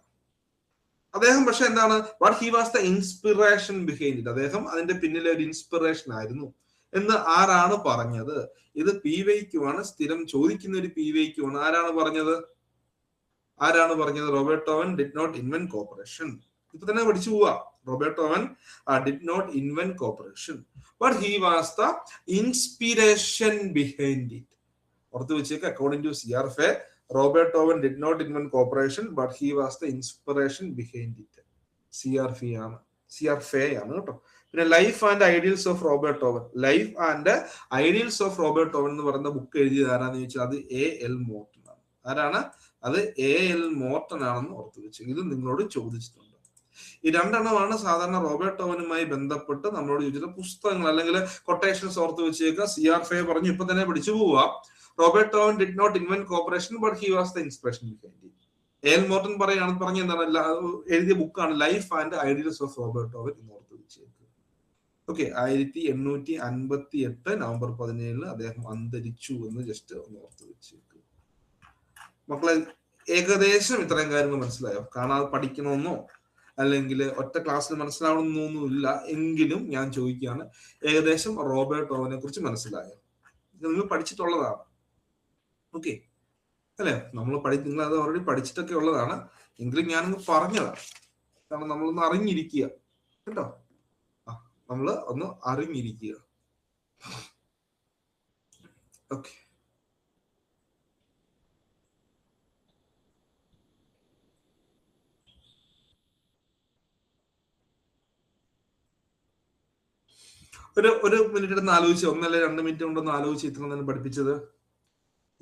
അദ്ദേഹം, പക്ഷെ എന്താണ്, but he was the inspiration behind it. അദ്ദേഹം അതിന്റെ പിന്നിലെ ഒരു ഇൻസ്പിറേഷൻ ആയിരുന്നു എന്ന് ആരാണ് പറഞ്ഞത്? ഇത് PYQമാണ്, സ്ഥിരം ചോദിക്കുന്ന ഒരു PYQമാണ്. ആരാണ് പറഞ്ഞത്? Robert Owen did not invent corporation. ഇപ്പൊ തന്നെ പഠിച്ചു പോവാ. Robert Owen did not invent corporation, but he was the inspiration behind it. ഓർത്ത് വെച്ചേക്ക്, according to CRFA, Robert Owen did not invent corporation but he was the inspiration behind it. CR ഫേ ആണ് കേട്ടോ. പിന്നെ life and ideals of Robert Owen. Life and ideals of Robert Owen എന്ന് പറയുന്ന book എഴുതിയത് ആരാന്ന് ചോദിച്ചാൽ അത് A.L. മോർട്ടൺ ആണ്. ആരാണ് അത്? A.L. മോർട്ടൺ ആണെന്ന് ഓർത്തു വെച്ചു. ഇത് നിങ്ങളോട് ചോദിച്ചിട്ടുണ്ട്. ഈ രണ്ടെണ്ണമാണ് സാധാരണ റോബർട്ട് ഓവനുമായി ബന്ധപ്പെട്ട് നമ്മളോട് ചോദിച്ചിട്ട് പുസ്തകങ്ങൾ അല്ലെങ്കിൽ കൊട്ടേഷൻസ് ഓർത്ത് വെച്ചേക്കുക. CR ഫേ പറഞ്ഞു, ഇപ്പൊ തന്നെ പഠിച്ചു പോവുക. Robert Owen did not invent corporation but he was the inspiration behind it. A.L. Morton പറഞ്ഞ എന്താണ്, എഴുതിയ ബുക്കാണ് life and ideals of Robert Owen എന്ന് ഓർത്ത് വെച്ചേക്കുക. ഓക്കെ, 1858 നവംബർ 17 അദ്ദേഹം അന്തരിച്ചു എന്ന് ജസ്റ്റ് ഒന്ന് ഓർത്ത് വെച്ചേക്കുക. മക്കളെ, ഏകദേശം ഇത്രയും കാര്യങ്ങൾ മനസ്സിലായോ? കാണാതെ പഠിക്കണമെന്നോ അല്ലെങ്കിൽ ഒറ്റ ക്ലാസ്സിൽ മനസ്സിലാവണമെന്നൊന്നുമില്ല. എങ്കിലും ഞാൻ ചോദിക്കുകയാണ്, ഏകദേശം റോബർട്ട് ഓവനെ കുറിച്ച് മനസ്സിലായോ? നിങ്ങൾ പഠിച്ചിട്ടുള്ളതാണ്. ഓക്കെ അല്ലെ? നിങ്ങൾ അത് ഓൾറെഡി പഠിച്ചിട്ടൊക്കെ ഉള്ളതാണ്. എങ്കിലും ഞാനൊന്ന് പറഞ്ഞതാണ്. കാരണം നമ്മളൊന്ന് അറിഞ്ഞിരിക്കുക കേട്ടോ. നമ്മൾ ഒന്ന് അറിഞ്ഞിരിക്കുക. ഓക്കെ, ഒരു മിനിറ്റ് എടുത്ത് ആലോചിച്ച്, 1 അല്ലെങ്കിൽ 2 മിനിറ്റ് കൊണ്ടൊന്ന് ആലോചിച്ച്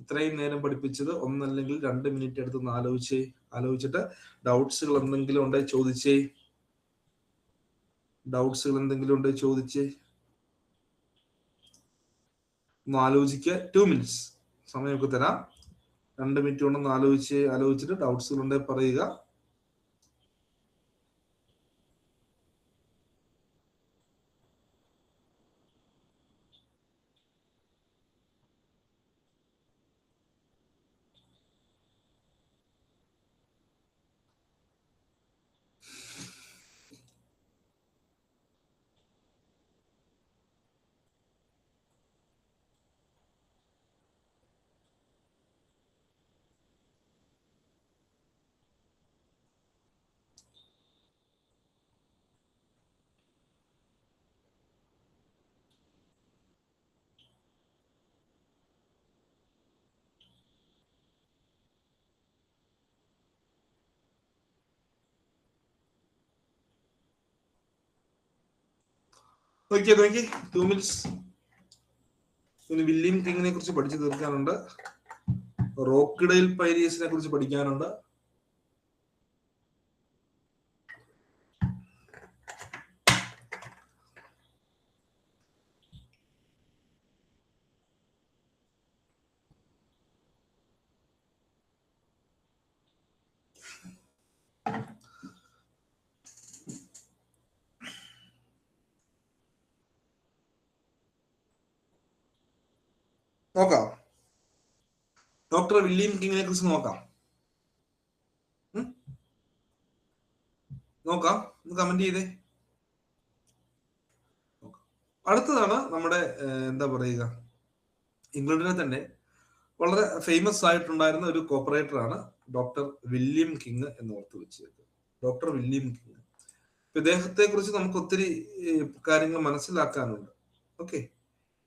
ഇത്രയും നേരം പഠിപ്പിച്ചത് 1 അല്ലെങ്കിൽ 2 മിനിറ്റ് എടുത്ത് ആലോചിച്ചിട്ട് ഡൗട്ട്സുകൾ എന്തെങ്കിലും ഉണ്ടെങ്കിൽ ചോദിച്ചേ. ഒന്ന് ആലോചിക്കുക. 2 മിനിറ്റ്സ് സമയമൊക്കെ തരാം. 2 മിനിറ്റ് കൊണ്ടൊന്ന് ആലോചിച്ചിട്ട് ഡൗട്ട്സുകൾ ഉണ്ടെങ്കിൽ പറയുക. നോക്കിയേ 2 മിനിറ്റ്സ്. പിന്നെ വില്യം കിങ്ങിനെ കുറിച്ച് പഠിച്ചു തീർക്കാനുണ്ട്. റോക്ക്ഡെയിൽ പൈരീസിനെ കുറിച്ച് പഠിക്കാനുണ്ട്. നോക്കാം, ഡോക്ടർ വില്യം കിങ്ങിനെ കുറിച്ച് നോക്കാം. ഒന്ന് കമന്റ് ചെയ്തേ. അടുത്തതാണ് നമ്മുടെ എന്താ പറയുക, ഇംഗ്ലണ്ടിലെ തന്നെ വളരെ ഫേമസ് ആയിട്ടുണ്ടായിരുന്ന ഒരു കോപ്പറേറ്റർ ആണ് ഡോക്ടർ വില്യം കിങ് എന്ന് ഓർത്ത് വെച്ചേക്ക്. Doctor William King. ഇദ്ദേഹത്തെ കുറിച്ച് നമുക്ക് ഒത്തിരി കാര്യങ്ങൾ മനസ്സിലാക്കാനുണ്ട്. ഓക്കെ,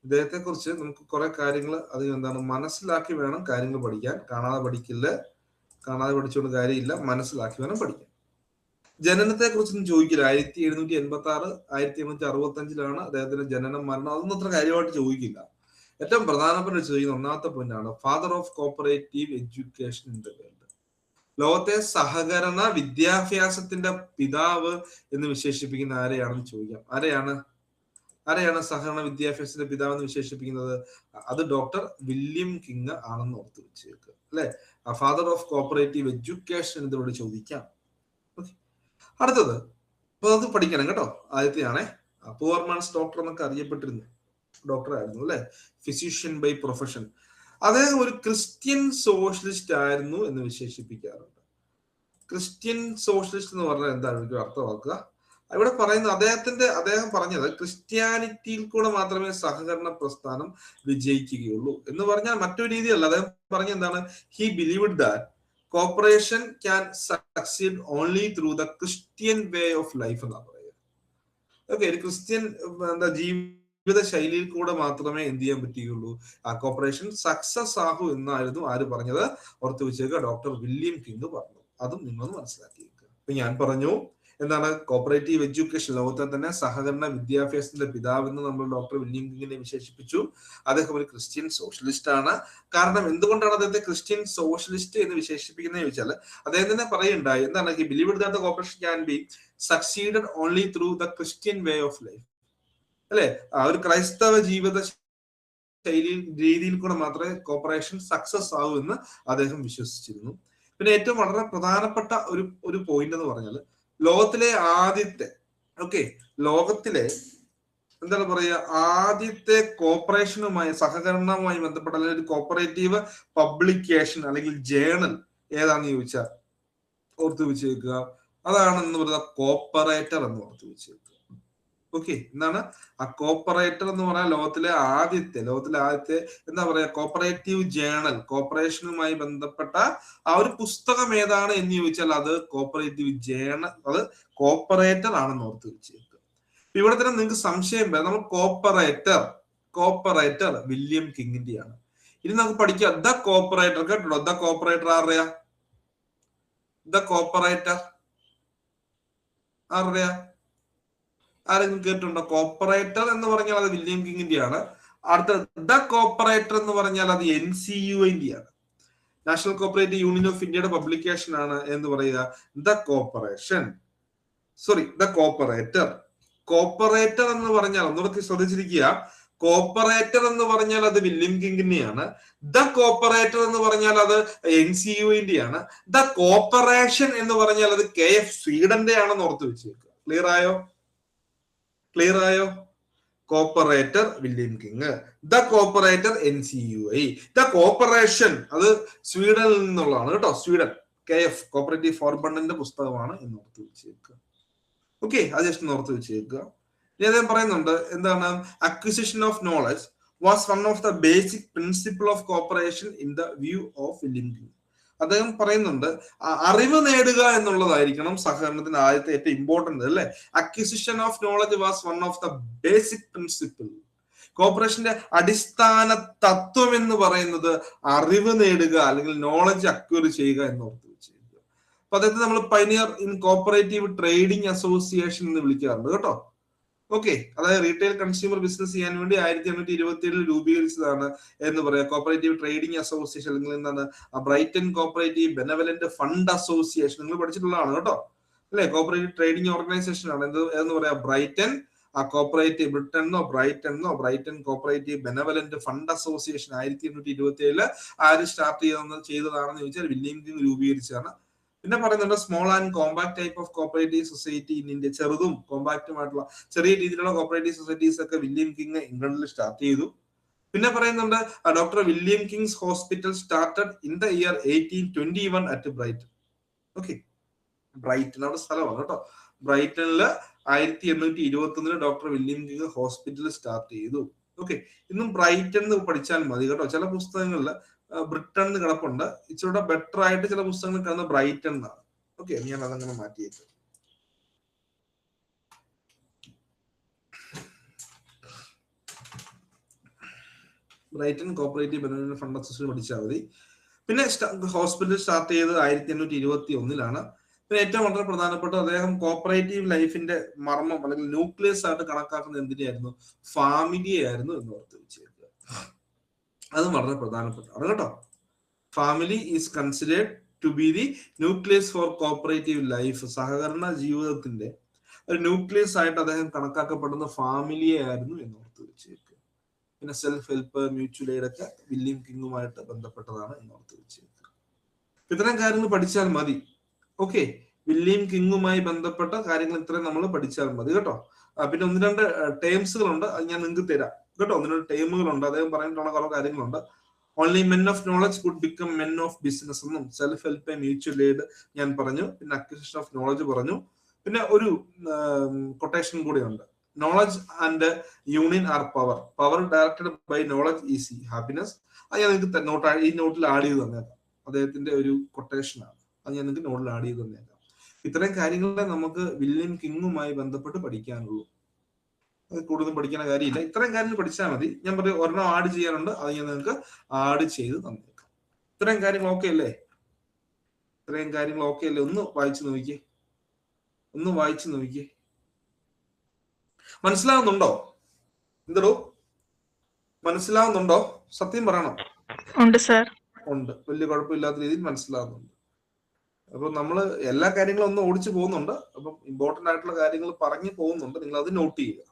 ഇദ്ദേഹത്തെ കുറിച്ച് നമുക്ക് കുറെ കാര്യങ്ങൾ മനസ്സിലാക്കി വേണം കാര്യങ്ങൾ പഠിക്കാൻ. കാണാതെ പഠിച്ചുകൊണ്ട് കാര്യമില്ല, മനസ്സിലാക്കി വേണം പഠിക്കാൻ. ജനനത്തെ കുറിച്ചൊന്നും ചോദിക്കില്ല. 1786 1865 അദ്ദേഹത്തിന്റെ ജനനം, മരണം, അതൊന്നും അത്ര കാര്യമായിട്ട് ചോദിക്കില്ല. ഏറ്റവും പ്രധാനപ്പെട്ട ചോദിക്കുന്ന ഒന്നാമത്തെ പോയിന്റാണ് father of cooperative education in the world. ലോകത്തെ സഹകരണ വിദ്യാഭ്യാസത്തിന്റെ പിതാവ് എന്ന് വിശേഷിപ്പിക്കുന്ന ആരെയാണെന്ന് ചോദിക്കാം. ആരെയാണ് സഹകരണ വിദ്യാഭ്യാസത്തിന്റെ പിതാവ് എന്ന് വിശേഷിപ്പിക്കുന്നത്? അത് ഡോക്ടർ വില്യം കിങ് ആണെന്ന് ഓർത്ത് വെച്ചേക്ക് അല്ലെ. ഫാദർ ഓഫ് കോപ്പറേറ്റീവ് എഡ്യൂക്കേഷൻ ഇതിലൂടെ ചോദിക്കാം. അടുത്തത് അപ്പൊ അത് പഠിക്കണം കേട്ടോ. ആദ്യത്തെയാണേ, പുവർ മാൻസ് ഡോക്ടർ എന്നൊക്കെ അറിയപ്പെട്ടിരുന്നു ഡോക്ടറായിരുന്നു അല്ലെ, ഫിസിഷ്യൻ ബൈ പ്രൊഫഷൻ. അദ്ദേഹം ഒരു ക്രിസ്ത്യൻ സോഷ്യലിസ്റ്റ് ആയിരുന്നു എന്ന് വിശേഷിപ്പിക്കാറുണ്ട്. ക്രിസ്ത്യൻ സോഷ്യലിസ്റ്റ് എന്ന് പറഞ്ഞാൽ എന്താണ് എനിക്ക് അർത്ഥമാക്കുക? ഇവിടെ പറയുന്നത് അദ്ദേഹം പറഞ്ഞത് ക്രിസ്ത്യാനിറ്റിയിൽ കൂടെ മാത്രമേ സഹകരണ പ്രസ്ഥാനം വിജയിക്കുകയുള്ളൂ എന്ന് പറഞ്ഞാൽ മറ്റൊരു രീതിയല്ല. അദ്ദേഹം പറഞ്ഞ എന്താണ്? He believed that corporation can succeed only through the Christian way of life എന്നാ പറയുക. ഓക്കെ, ഒരു ക്രിസ്ത്യൻ ജീവിത ശൈലിയിൽ കൂടെ മാത്രമേ എന്ത് ചെയ്യാൻ പറ്റുകയുള്ളൂ, ആ കോർപ്പറേഷൻ സക്സസ് ആകൂ എന്നായിരുന്നു ആര് പറഞ്ഞത്? ഓർത്ത് വെച്ചേക്കുക, ഡോക്ടർ വില്യം കിങ് പറഞ്ഞു. അതും നിങ്ങൾ മനസ്സിലാക്കിയേക്കുക. ഇപ്പൊ ഞാൻ പറഞ്ഞു എന്താണ് കോപ്പറേറ്റീവ് എഡ്യൂക്കേഷൻ, ലോകത്തെ തന്നെ സഹകരണ വിദ്യാഭ്യാസത്തിന്റെ പിതാവെന്ന് നമ്മൾ ഡോക്ടർ വില്യം കിങ്ങിനെ വിശേഷിപ്പിച്ചു. അദ്ദേഹം ഒരു ക്രിസ്ത്യൻ സോഷ്യലിസ്റ്റ് ആണ്. കാരണം എന്തുകൊണ്ടാണ് അദ്ദേഹത്തെ ക്രിസ്ത്യൻ സോഷ്യലിസ്റ്റ് എന്ന് വിശേഷിപ്പിക്കുന്നത് ചോദിച്ചാൽ അദ്ദേഹം തന്നെ പറയുണ്ടായി എന്താണ്, he believed that the corporation can be succeeded only through the Christian way of life, അല്ലെ? ആ ഒരു ക്രൈസ്തവ ജീവിത രീതിയിൽ കൂടെ മാത്രമേ കോർപ്പറേഷൻ സക്സസ് ആകൂ എന്ന് അദ്ദേഹം വിശ്വസിച്ചിരുന്നു. പിന്നെ ഏറ്റവും വളരെ പ്രധാനപ്പെട്ട ഒരു പോയിന്റ് എന്ന് പറഞ്ഞാൽ ലോകത്തിലെ ആദ്യത്തെ ലോകത്തിലെ എന്താണ് പറയുക, ആദ്യത്തെ കോർപ്പറേഷനുമായി സഹകരണവുമായി ബന്ധപ്പെട്ട അല്ലെങ്കിൽ ഒരു കോപ്പറേറ്റീവ് പബ്ലിക്കേഷൻ അല്ലെങ്കിൽ ജേണൽ ഏതാണെന്ന് ചോദിച്ചാൽ ഓർത്ത് വെച്ചേക്കുക, അതാണ് എന്ന് പറയുന്നത് കോപ്പറേറ്റർ എന്ന് ഓർത്ത് വെച്ചേക്കുക. എന്താണ് ആ കോപ്പറേറ്റർ എന്ന് പറയാൻ ലോകത്തിലെ ആദ്യത്തെ എന്താ പറയാ കോപ്പറേറ്റീവ് ജേണൽ, കോപ്പറേഷനുമായി ബന്ധപ്പെട്ട ആ ഒരു പുസ്തകം ഏതാണ് എന്ന് ചോദിച്ചാൽ അത് കോപ്പറേറ്റീവ് ജേണൽ, അത് കോപ്പറേറ്റർ ആണെന്ന് ഓർത്ത് വെച്ചേക്കുക. ഇവിടെ തന്നെ നിങ്ങൾക്ക് സംശയം വരാം, നമ്മൾ കോപ്പറേറ്റർ വില്യം കിങ്ങിന്റെയാണ്. ഇനി നമുക്ക് പഠിക്കാം ദ കോപ്പറേറ്റർ. കേട്ടോ, ദ കോപ്പറേറ്റർ ആരുടെയാ? ദ കോപ്പറേറ്റർ ആരുടെയാ? ആരെങ്കിലും കേട്ടിട്ടുണ്ടോ? കോപ്പറേറ്റർ എന്ന് പറഞ്ഞാൽ അത് വില്യം കിങ്ങിന്റെയാണ്. അടുത്ത ദ കോപ്പറേറ്റർ എന്ന് പറഞ്ഞാൽ അത് NCUIന്റെ ആണ്, നാഷണൽ കോപ്പറേറ്റീവ് യൂണിയൻ ഓഫ് ഇന്ത്യയുടെ പബ്ലിക്കേഷൻ ആണ്. എന്ന് പറയുക ദ കോപ്പറേറ്റർ. കോപ്പറേറ്റർ എന്ന് പറഞ്ഞാൽ ഒന്നുകൂടെ ശ്രദ്ധിച്ചിരിക്കുക, കോപ്പറേറ്റർ എന്ന് പറഞ്ഞാൽ അത് വില്യം കിങ്ങിന്റെയാണ്. ദ കോപ്പറേറ്റർ എന്ന് പറഞ്ഞാൽ അത് NCUIന്റെ ആണ്. ദ കോപ്പറേഷൻ എന്ന് പറഞ്ഞാൽ അത് KF സ്വീഡന്റെ ആണെന്ന് ഓർത്ത് വെച്ചേക്കുക. ക്ലിയർ ആയോ? Cooperator William king, the cooperator NCUI, the corporation അത് സ്വീഡനിൽ നിന്നുള്ളതാണ് കേട്ടോ. സ്വീഡൻ KF കോപ്പറേറ്റീവ് ഫോർബണ്ടിന്റെ പുസ്തകമാണ് എന്ന് ഓർത്ത് വെച്ചേക്കുക. അത് ജസ്റ്റ് ഓർത്ത് വെച്ചേക്കുക. ഇനി അദ്ദേഹം പറയുന്നുണ്ട് എന്താണ്, acquisition of knowledge was one of the basic principle of cooperation in the view of William king. അദ്ദേഹം പറയുന്നുണ്ട് അറിവ് നേടുക എന്നുള്ളതായിരിക്കണം സഹകരണത്തിന്റെ ആദ്യത്തെ ഏറ്റവും ഇമ്പോർട്ടന്റ്, അല്ലെ? Acquisition of knowledge was one of the basic principle. കോപ്പറേഷന്റെ അടിസ്ഥാന തത്വം എന്ന് പറയുന്നത് അറിവ് നേടുക അല്ലെങ്കിൽ നോളജ് അക്വയർ ചെയ്യുക എന്ന് ഓർത്ത് വെച്ചിരിക്കുക. അപ്പൊ അദ്ദേഹത്തെ നമ്മൾ pioneer in cooperative trading association എന്ന് വിളിക്കാറുണ്ട് കേട്ടോ. അതായത് റീറ്റെയിൽ കൺസ്യൂമർ ബിസിനസ് ചെയ്യാൻ വേണ്ടി 1827 രൂപീകരിച്ചതാണ് എന്ന് പറയാം കോപ്പറേറ്റീവ് ട്രേഡിംഗ് അസോസിയേഷൻ, അല്ലെങ്കിൽ എന്താണ് Brighton cooperative benevolent fund association. നിങ്ങൾ പഠിച്ചിട്ടുള്ളതാണ് കേട്ടോ, അല്ലെ? കോപ്പറേറ്റീവ് ട്രേഡിംഗ് ഓർഗനൈസേഷൻ ആണ് എന്ന് പറയാ Brighton cooperative Brighton cooperative benevolent fund association 1827 ആര് സ്റ്റാർട്ട് ചെയ്തതാണെന്ന് ചോദിച്ചാൽ വില്യം കിങ് രൂപീകരിച്ചതാണ്. പിന്നെ പറയുന്നുണ്ട് small and compact type of cooperative society in India. ചെറുതും കോമ്പാക്റ്റുമായിട്ടുള്ള ചെറിയ രീതിയിലുള്ള കോപ്പറേറ്റീവ് സൊസൈറ്റീസ് ഒക്കെ വില്യം കിങ് ഇംഗ്ലണ്ടിൽ സ്റ്റാർട്ട് ചെയ്തു. പിന്നെ പറയുന്നുണ്ട് doctor William King's hospital started in the year 1821 at Brighton. Brighton അവിടെ സ്ഥലമാണ് കേട്ടോ. ബ്രൈറ്റണില് 1821 doctor William King hospital start ചെയ്തു. ഇന്നും ബ്രൈറ്റൺ പഠിച്ചാൽ മതി കേട്ടോ. ചില പുസ്തകങ്ങളിൽ ബ്രിട്ടൺ കിടപ്പുണ്ട്, ഇച്ചിരൂടെ ബെറ്റർ ആയിട്ട് ചില പുസ്തകങ്ങൾ കിടന്ന ബ്രൈറ്റൺ എന്നാണ്. ഞാൻ അതങ്ങനെ മാറ്റിയേക്കും. Brighton cooperative benevolent fund association പഠിച്ചാൽ മതി. പിന്നെ ഹോസ്പിറ്റൽ സ്റ്റാർട്ട് ചെയ്തത് 1821 പിന്നെ ഏറ്റവും വളരെ പ്രധാനപ്പെട്ട അദ്ദേഹം കോപ്പറേറ്റീവ് ലൈഫിന്റെ മർമ്മം അല്ലെങ്കിൽ ന്യൂക്ലിയസ് ആയിട്ട് കണക്കാക്കുന്നത് എന്തിനായിരുന്നു? ഫാമിലിയെ ആയിരുന്നു എന്ന് ഓർത്ത് വെച്ചേക്കുക. അതും വളരെ പ്രധാനപ്പെട്ടതാണ് കേട്ടോ. Family is considered to be the nucleus for cooperative life. സഹകരണ ജീവിതത്തിന്റെ ഒരു ന്യൂക്ലിയസ് ആയിട്ട് അദ്ദേഹം കണക്കാക്കപ്പെടുന്ന ഫാമിലിയെ ആയിരുന്നു എന്ന് ഓർത്ത് വെച്ചേക്കുക. പിന്നെ സെൽഫ് ഹെൽപ്പ്, മ്യൂച്വൽ എയ്ഡ് ഒക്കെ വില്യം കിങ്ങുമായിട്ട് ബന്ധപ്പെട്ടതാണ് എന്ന് ഓർത്ത് വെച്ചേക്കുക. ഇത്തരം കാര്യങ്ങൾ പഠിച്ചാൽ മതി. വില്യം കിങ്ങുമായി ബന്ധപ്പെട്ട കാര്യങ്ങൾ ഇത്രയും നമ്മൾ പഠിച്ചാൽ മതി കേട്ടോ. പിന്നെ 1-2 ടേംസുകളുണ്ട്, അത് ഞാൻ നിങ്ങൾക്ക് തരാം കേട്ടോ. 1-2 ടേമുകളുണ്ട്, അദ്ദേഹം പറഞ്ഞിട്ടുള്ള കുറെ കാര്യങ്ങളുണ്ട്. Only men of knowledge could become men of business എന്നും self help and mutual aid ഞാൻ പറഞ്ഞു. പിന്നെ അക്വിസിഷൻ ഓഫ് നോളജ് പറഞ്ഞു. പിന്നെ ഒരു കൊട്ടേഷൻ കൂടിയുണ്ട്, knowledge and union are power directed by knowledge is happiness. അത് ഞാൻ നിങ്ങൾക്ക് ഈ നോട്ടിൽ ആഡ് ചെയ്ത് തന്നേക്കാം. അദ്ദേഹത്തിന്റെ ഒരു കൊട്ടേഷൻ ആണ്, അത് ഞാൻ നിങ്ങൾക്ക് നോട്ടിൽ ആഡ് ചെയ്ത് തന്നേക്കാം. ഇത്തരം കാര്യങ്ങളെ നമുക്ക് വില്യം കിങ്ങുമായി ബന്ധപ്പെട്ട് പഠിക്കാനുള്ളൂ. അത് കൂടുതൽ പഠിക്കുന്ന കാര്യമില്ല. ഇത്രയും കാര്യങ്ങൾ പഠിച്ചാൽ മതി. ഞാൻ പറയും ഒരെണ്ണം ആഡ് ചെയ്യാനുണ്ട്, അത് ഞാൻ നിങ്ങൾക്ക് ആഡ് ചെയ്ത് തന്നേക്കാം. ഇത്രയും കാര്യങ്ങൾ ഓക്കെ അല്ലേ? ഇത്രയും കാര്യങ്ങൾ ഓക്കെ അല്ലേ? ഒന്ന് വായിച്ചു നോക്കിയേ, ഒന്ന് വായിച്ചു നോക്കിയേ. മനസ്സിലാവുന്നുണ്ടോ? എന്തോ മനസ്സിലാവുന്നുണ്ടോ? സത്യം പറയണം. ഉണ്ട് സർ. ഉണ്ട്, വലിയ കുഴപ്പമില്ലാത്ത രീതിയിൽ മനസ്സിലാവുന്നുണ്ട്. അപ്പൊ നമ്മള് എല്ലാ കാര്യങ്ങളും ഒന്ന് ഓടിച്ചു പോകുന്നുണ്ട്. അപ്പം ഇമ്പോർട്ടന്റ് ആയിട്ടുള്ള കാര്യങ്ങൾ പറഞ്ഞു പോകുന്നുണ്ട്. നിങ്ങൾ അത് നോട്ട് ചെയ്യുക.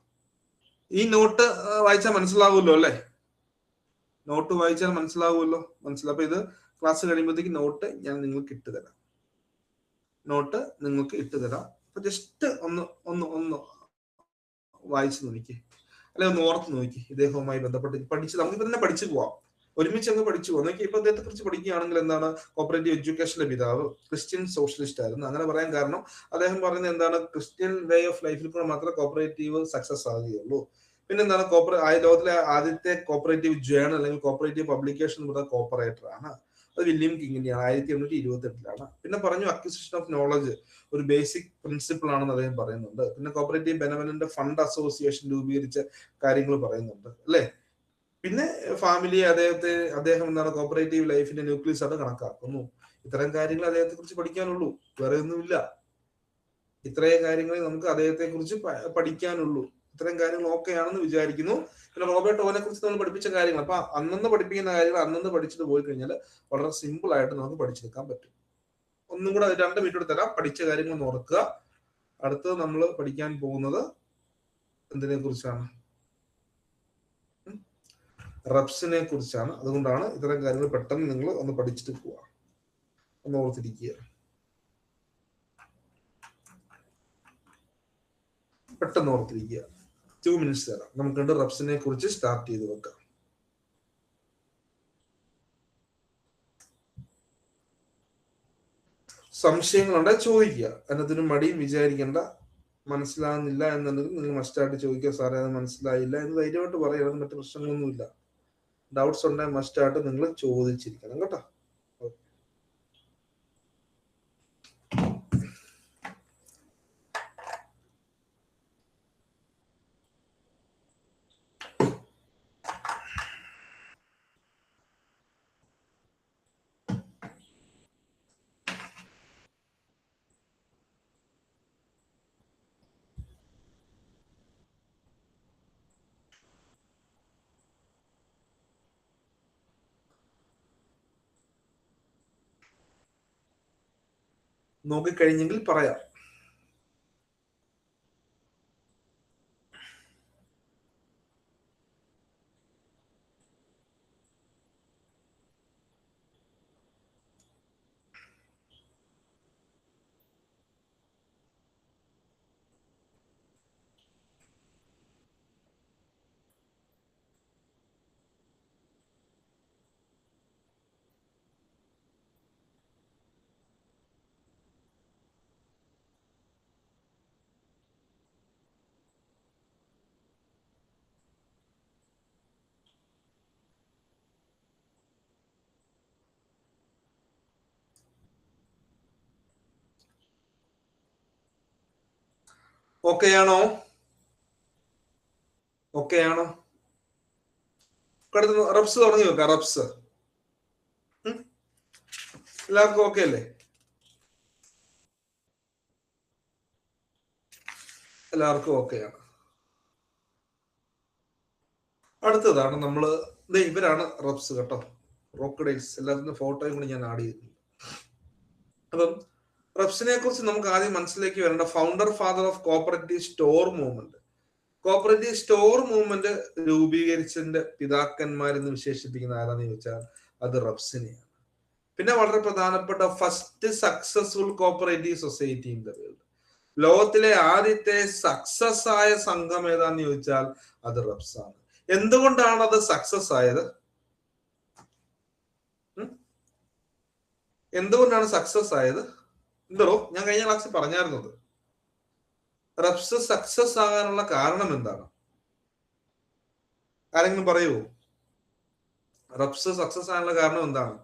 ഈ നോട്ട് വായിച്ചാൽ മനസ്സിലാവുമല്ലോ അല്ലെ? നോട്ട് വായിച്ചാൽ മനസ്സിലാവുമല്ലോ. അപ്പൊ ഇത് ക്ലാസ് കഴിയുമ്പോഴത്തേക്ക് നോട്ട് ഞാൻ നിങ്ങൾക്ക് ഇട്ടുതരാം. നോട്ട് നിങ്ങൾക്ക് ഇട്ടുതരാം. അപ്പൊ ജസ്റ്റ് ഒന്ന് ഒന്ന് ഒന്ന് വായിച്ചു നോക്കി, അല്ലെ ഒന്ന് ഓർത്ത് നോക്കി. ഇദ്ദേഹവുമായി ബന്ധപ്പെട്ട് പഠിച്ച് നമുക്ക് തന്നെ പഠിച്ചു പോവാം. ഒരുമിച്ച് അങ്ങ് പഠിച്ചു പോകാം. നോക്കി ഇപ്പൊ അദ്ദേഹത്തെ കുറിച്ച് പഠിക്കുകയാണെങ്കിൽ എന്താണ്, കോപ്പറേറ്റീവ് എഡ്യൂക്കേഷന്റെ പിതാവ്, ക്രിസ്ത്യൻ സോഷ്യലിസ്റ്റ് ആയിരുന്നു. അങ്ങനെ പറയാൻ കാരണം അദ്ദേഹം പറയുന്നത് എന്താണ്, ക്രിസ്ത്യൻ വേ ഓഫ് ലൈഫിൽ കൂടെ മാത്രമേ കോപ്പറേറ്റീവ് സക്സസ് ആകുകയുള്ളൂ. പിന്നെന്താണ്, ലോകത്തിലെ ആദ്യത്തെ കോപ്പറേറ്റീവ് ജേണൽ അല്ലെങ്കിൽ കോപ്പറേറ്റീവ് പബ്ലിക്കേഷൻ എന്ന് പറയുന്നത് കോപ്പറേറ്റർ ആണ്. അത് വില്യം കിങ്ങിന്റെയാണ്, 1828. പിന്നെ പറഞ്ഞു അക്വിസിഷൻ ഓഫ് നോളജ് ഒരു ബേസിക് പ്രിൻസിപ്പിൾ ആണെന്ന് അദ്ദേഹം പറയുന്നുണ്ട്. പിന്നെ കോപ്പറേറ്റീവ് ബെനവലന്റ് ഫണ്ട് അസോസിയേഷൻ രൂപീകരിച്ച കാര്യങ്ങൾ പറയുന്നുണ്ട് അല്ലെ? പിന്നെ ഫാമിലി അദ്ദേഹം എന്താണ് കോപ്പറേറ്റീവ് ലൈഫിന്റെ ന്യൂക്ലിയസ് ആയിട്ട് കണക്കാക്കുന്നു. ഇത്തരം കാര്യങ്ങൾ അദ്ദേഹത്തെ കുറിച്ച് പഠിക്കാനുള്ളൂ, വേറെ ഒന്നുമില്ല. ഇത്രയും കാര്യങ്ങളെ നമുക്ക് അദ്ദേഹത്തെ കുറിച്ച് പഠിക്കാനുള്ളൂ. ഇത്തരം കാര്യങ്ങൾ ഓക്കെ ആണെന്ന് വിചാരിക്കുന്നു. പിന്നെ റോബർട്ട് ഓനെ കുറിച്ച് നമ്മൾ പഠിപ്പിച്ച കാര്യങ്ങൾ, അപ്പൊ അന്നന്ന് പഠിപ്പിക്കുന്ന കാര്യങ്ങൾ അന്നന്ന് പഠിച്ചിട്ട് പോയി കഴിഞ്ഞാൽ വളരെ സിമ്പിൾ ആയിട്ട് നമുക്ക് പഠിച്ചെടുക്കാൻ പറ്റും. ഒന്നും കൂടെ 2 മിനിറ്റ് തരാം, പഠിച്ച കാര്യങ്ങൾ ഓർക്കുക. അടുത്തത് നമ്മൾ പഠിക്കാൻ പോകുന്നത് എന്തിനെ കുറിച്ചാണ്? റബ്സിനെ കുറിച്ചാണ്. അതുകൊണ്ടാണ് ഇത്തരം കാര്യങ്ങൾ പെട്ടെന്ന് നിങ്ങൾ ഒന്ന് പഠിച്ചിട്ട് പോവാ, ഒന്ന് ഓർത്തിരിക്കുക. പെട്ടെന്ന് ഓർത്തിരിക്കുക. 2 മിനിറ്റ്സ് തരാം. നമുക്ക് റബ്സിനെ കുറിച്ച് സ്റ്റാർട്ട് ചെയ്ത് വെക്കാം. സംശയങ്ങളുണ്ടെങ്കിൽ ചോദിക്കുക. അതിനകത്തൊരു മടിയും വിചാരിക്കേണ്ട. മനസ്സിലാകുന്നില്ല എന്നുണ്ടെങ്കിൽ നിങ്ങൾ മസ്റ്റായിട്ട് ചോദിക്കുക, സാറേ അത് മനസ്സിലായില്ല എന്ന് ധൈര്യമായിട്ട് പറയാം. മറ്റു പ്രശ്നങ്ങളൊന്നുമില്ല. ഡൗട്ട്സ് ഉണ്ടെങ്കിൽ മസ്റ്റായിട്ട് നിങ്ങൾ ചോദിച്ചിരിക്കണം കേട്ടോ. നോക്കിക്കഴിഞ്ഞെങ്കിൽ പറയാം. ഓക്കെ ആണോ? ഓക്കെ ആണോ? റബ്സ് തുടങ്ങി വെക്കാം. റബ്സ് എല്ലാവർക്കും ഓക്കെ അല്ലേ? എല്ലാവർക്കും ഓക്കെയാണ്. അടുത്തതാണ് നമ്മള്, ഇവരാണ് റബ്സ് കേട്ടോ, റോക്കഡൈൽസ്. എല്ലാത്തിനും ഫോട്ടോയും കൂടി ഞാൻ ആഡ് ചെയ്തിട്ടുണ്ട്. അപ്പം റബ്സിനെ കുറിച്ച് നമുക്ക് ആദ്യം മനസ്സിലേക്ക് വരേണ്ട founder father of cooperative store movement. Cooperative store movement രൂപീകരിച്ചതിന്റെ പിതാക്കന്മാരെന്ന് വിശേഷിപ്പിക്കുന്ന ആരാന്ന് ചോദിച്ചാൽ അത് റബ്സിനെയാണ്. പിന്നെ വളരെ പ്രധാനപ്പെട്ട first successful cooperative society in the world, ലോകത്തിലെ ആദ്യത്തെ സക്സസ് ആയ സംഘം ഏതാന്ന് ചോദിച്ചാൽ അത് റബ്സ് ആണ്. എന്തുകൊണ്ടാണ് അത് സക്സസ് ആയത്? എന്തുകൊണ്ടാണ് സക്സസ് ആയത്? എന്തോ ഞാൻ കഴിഞ്ഞ ക്ലാസ്സിൽ പറഞ്ഞായിരുന്നത്. റബ്സ് സക്സസ് ആകാനുള്ള കാരണം എന്താണ്? ആരെങ്കിലും പറയുമോ? റബ്സ് സക്സസ് ആകാനുള്ള കാരണം എന്താണ്?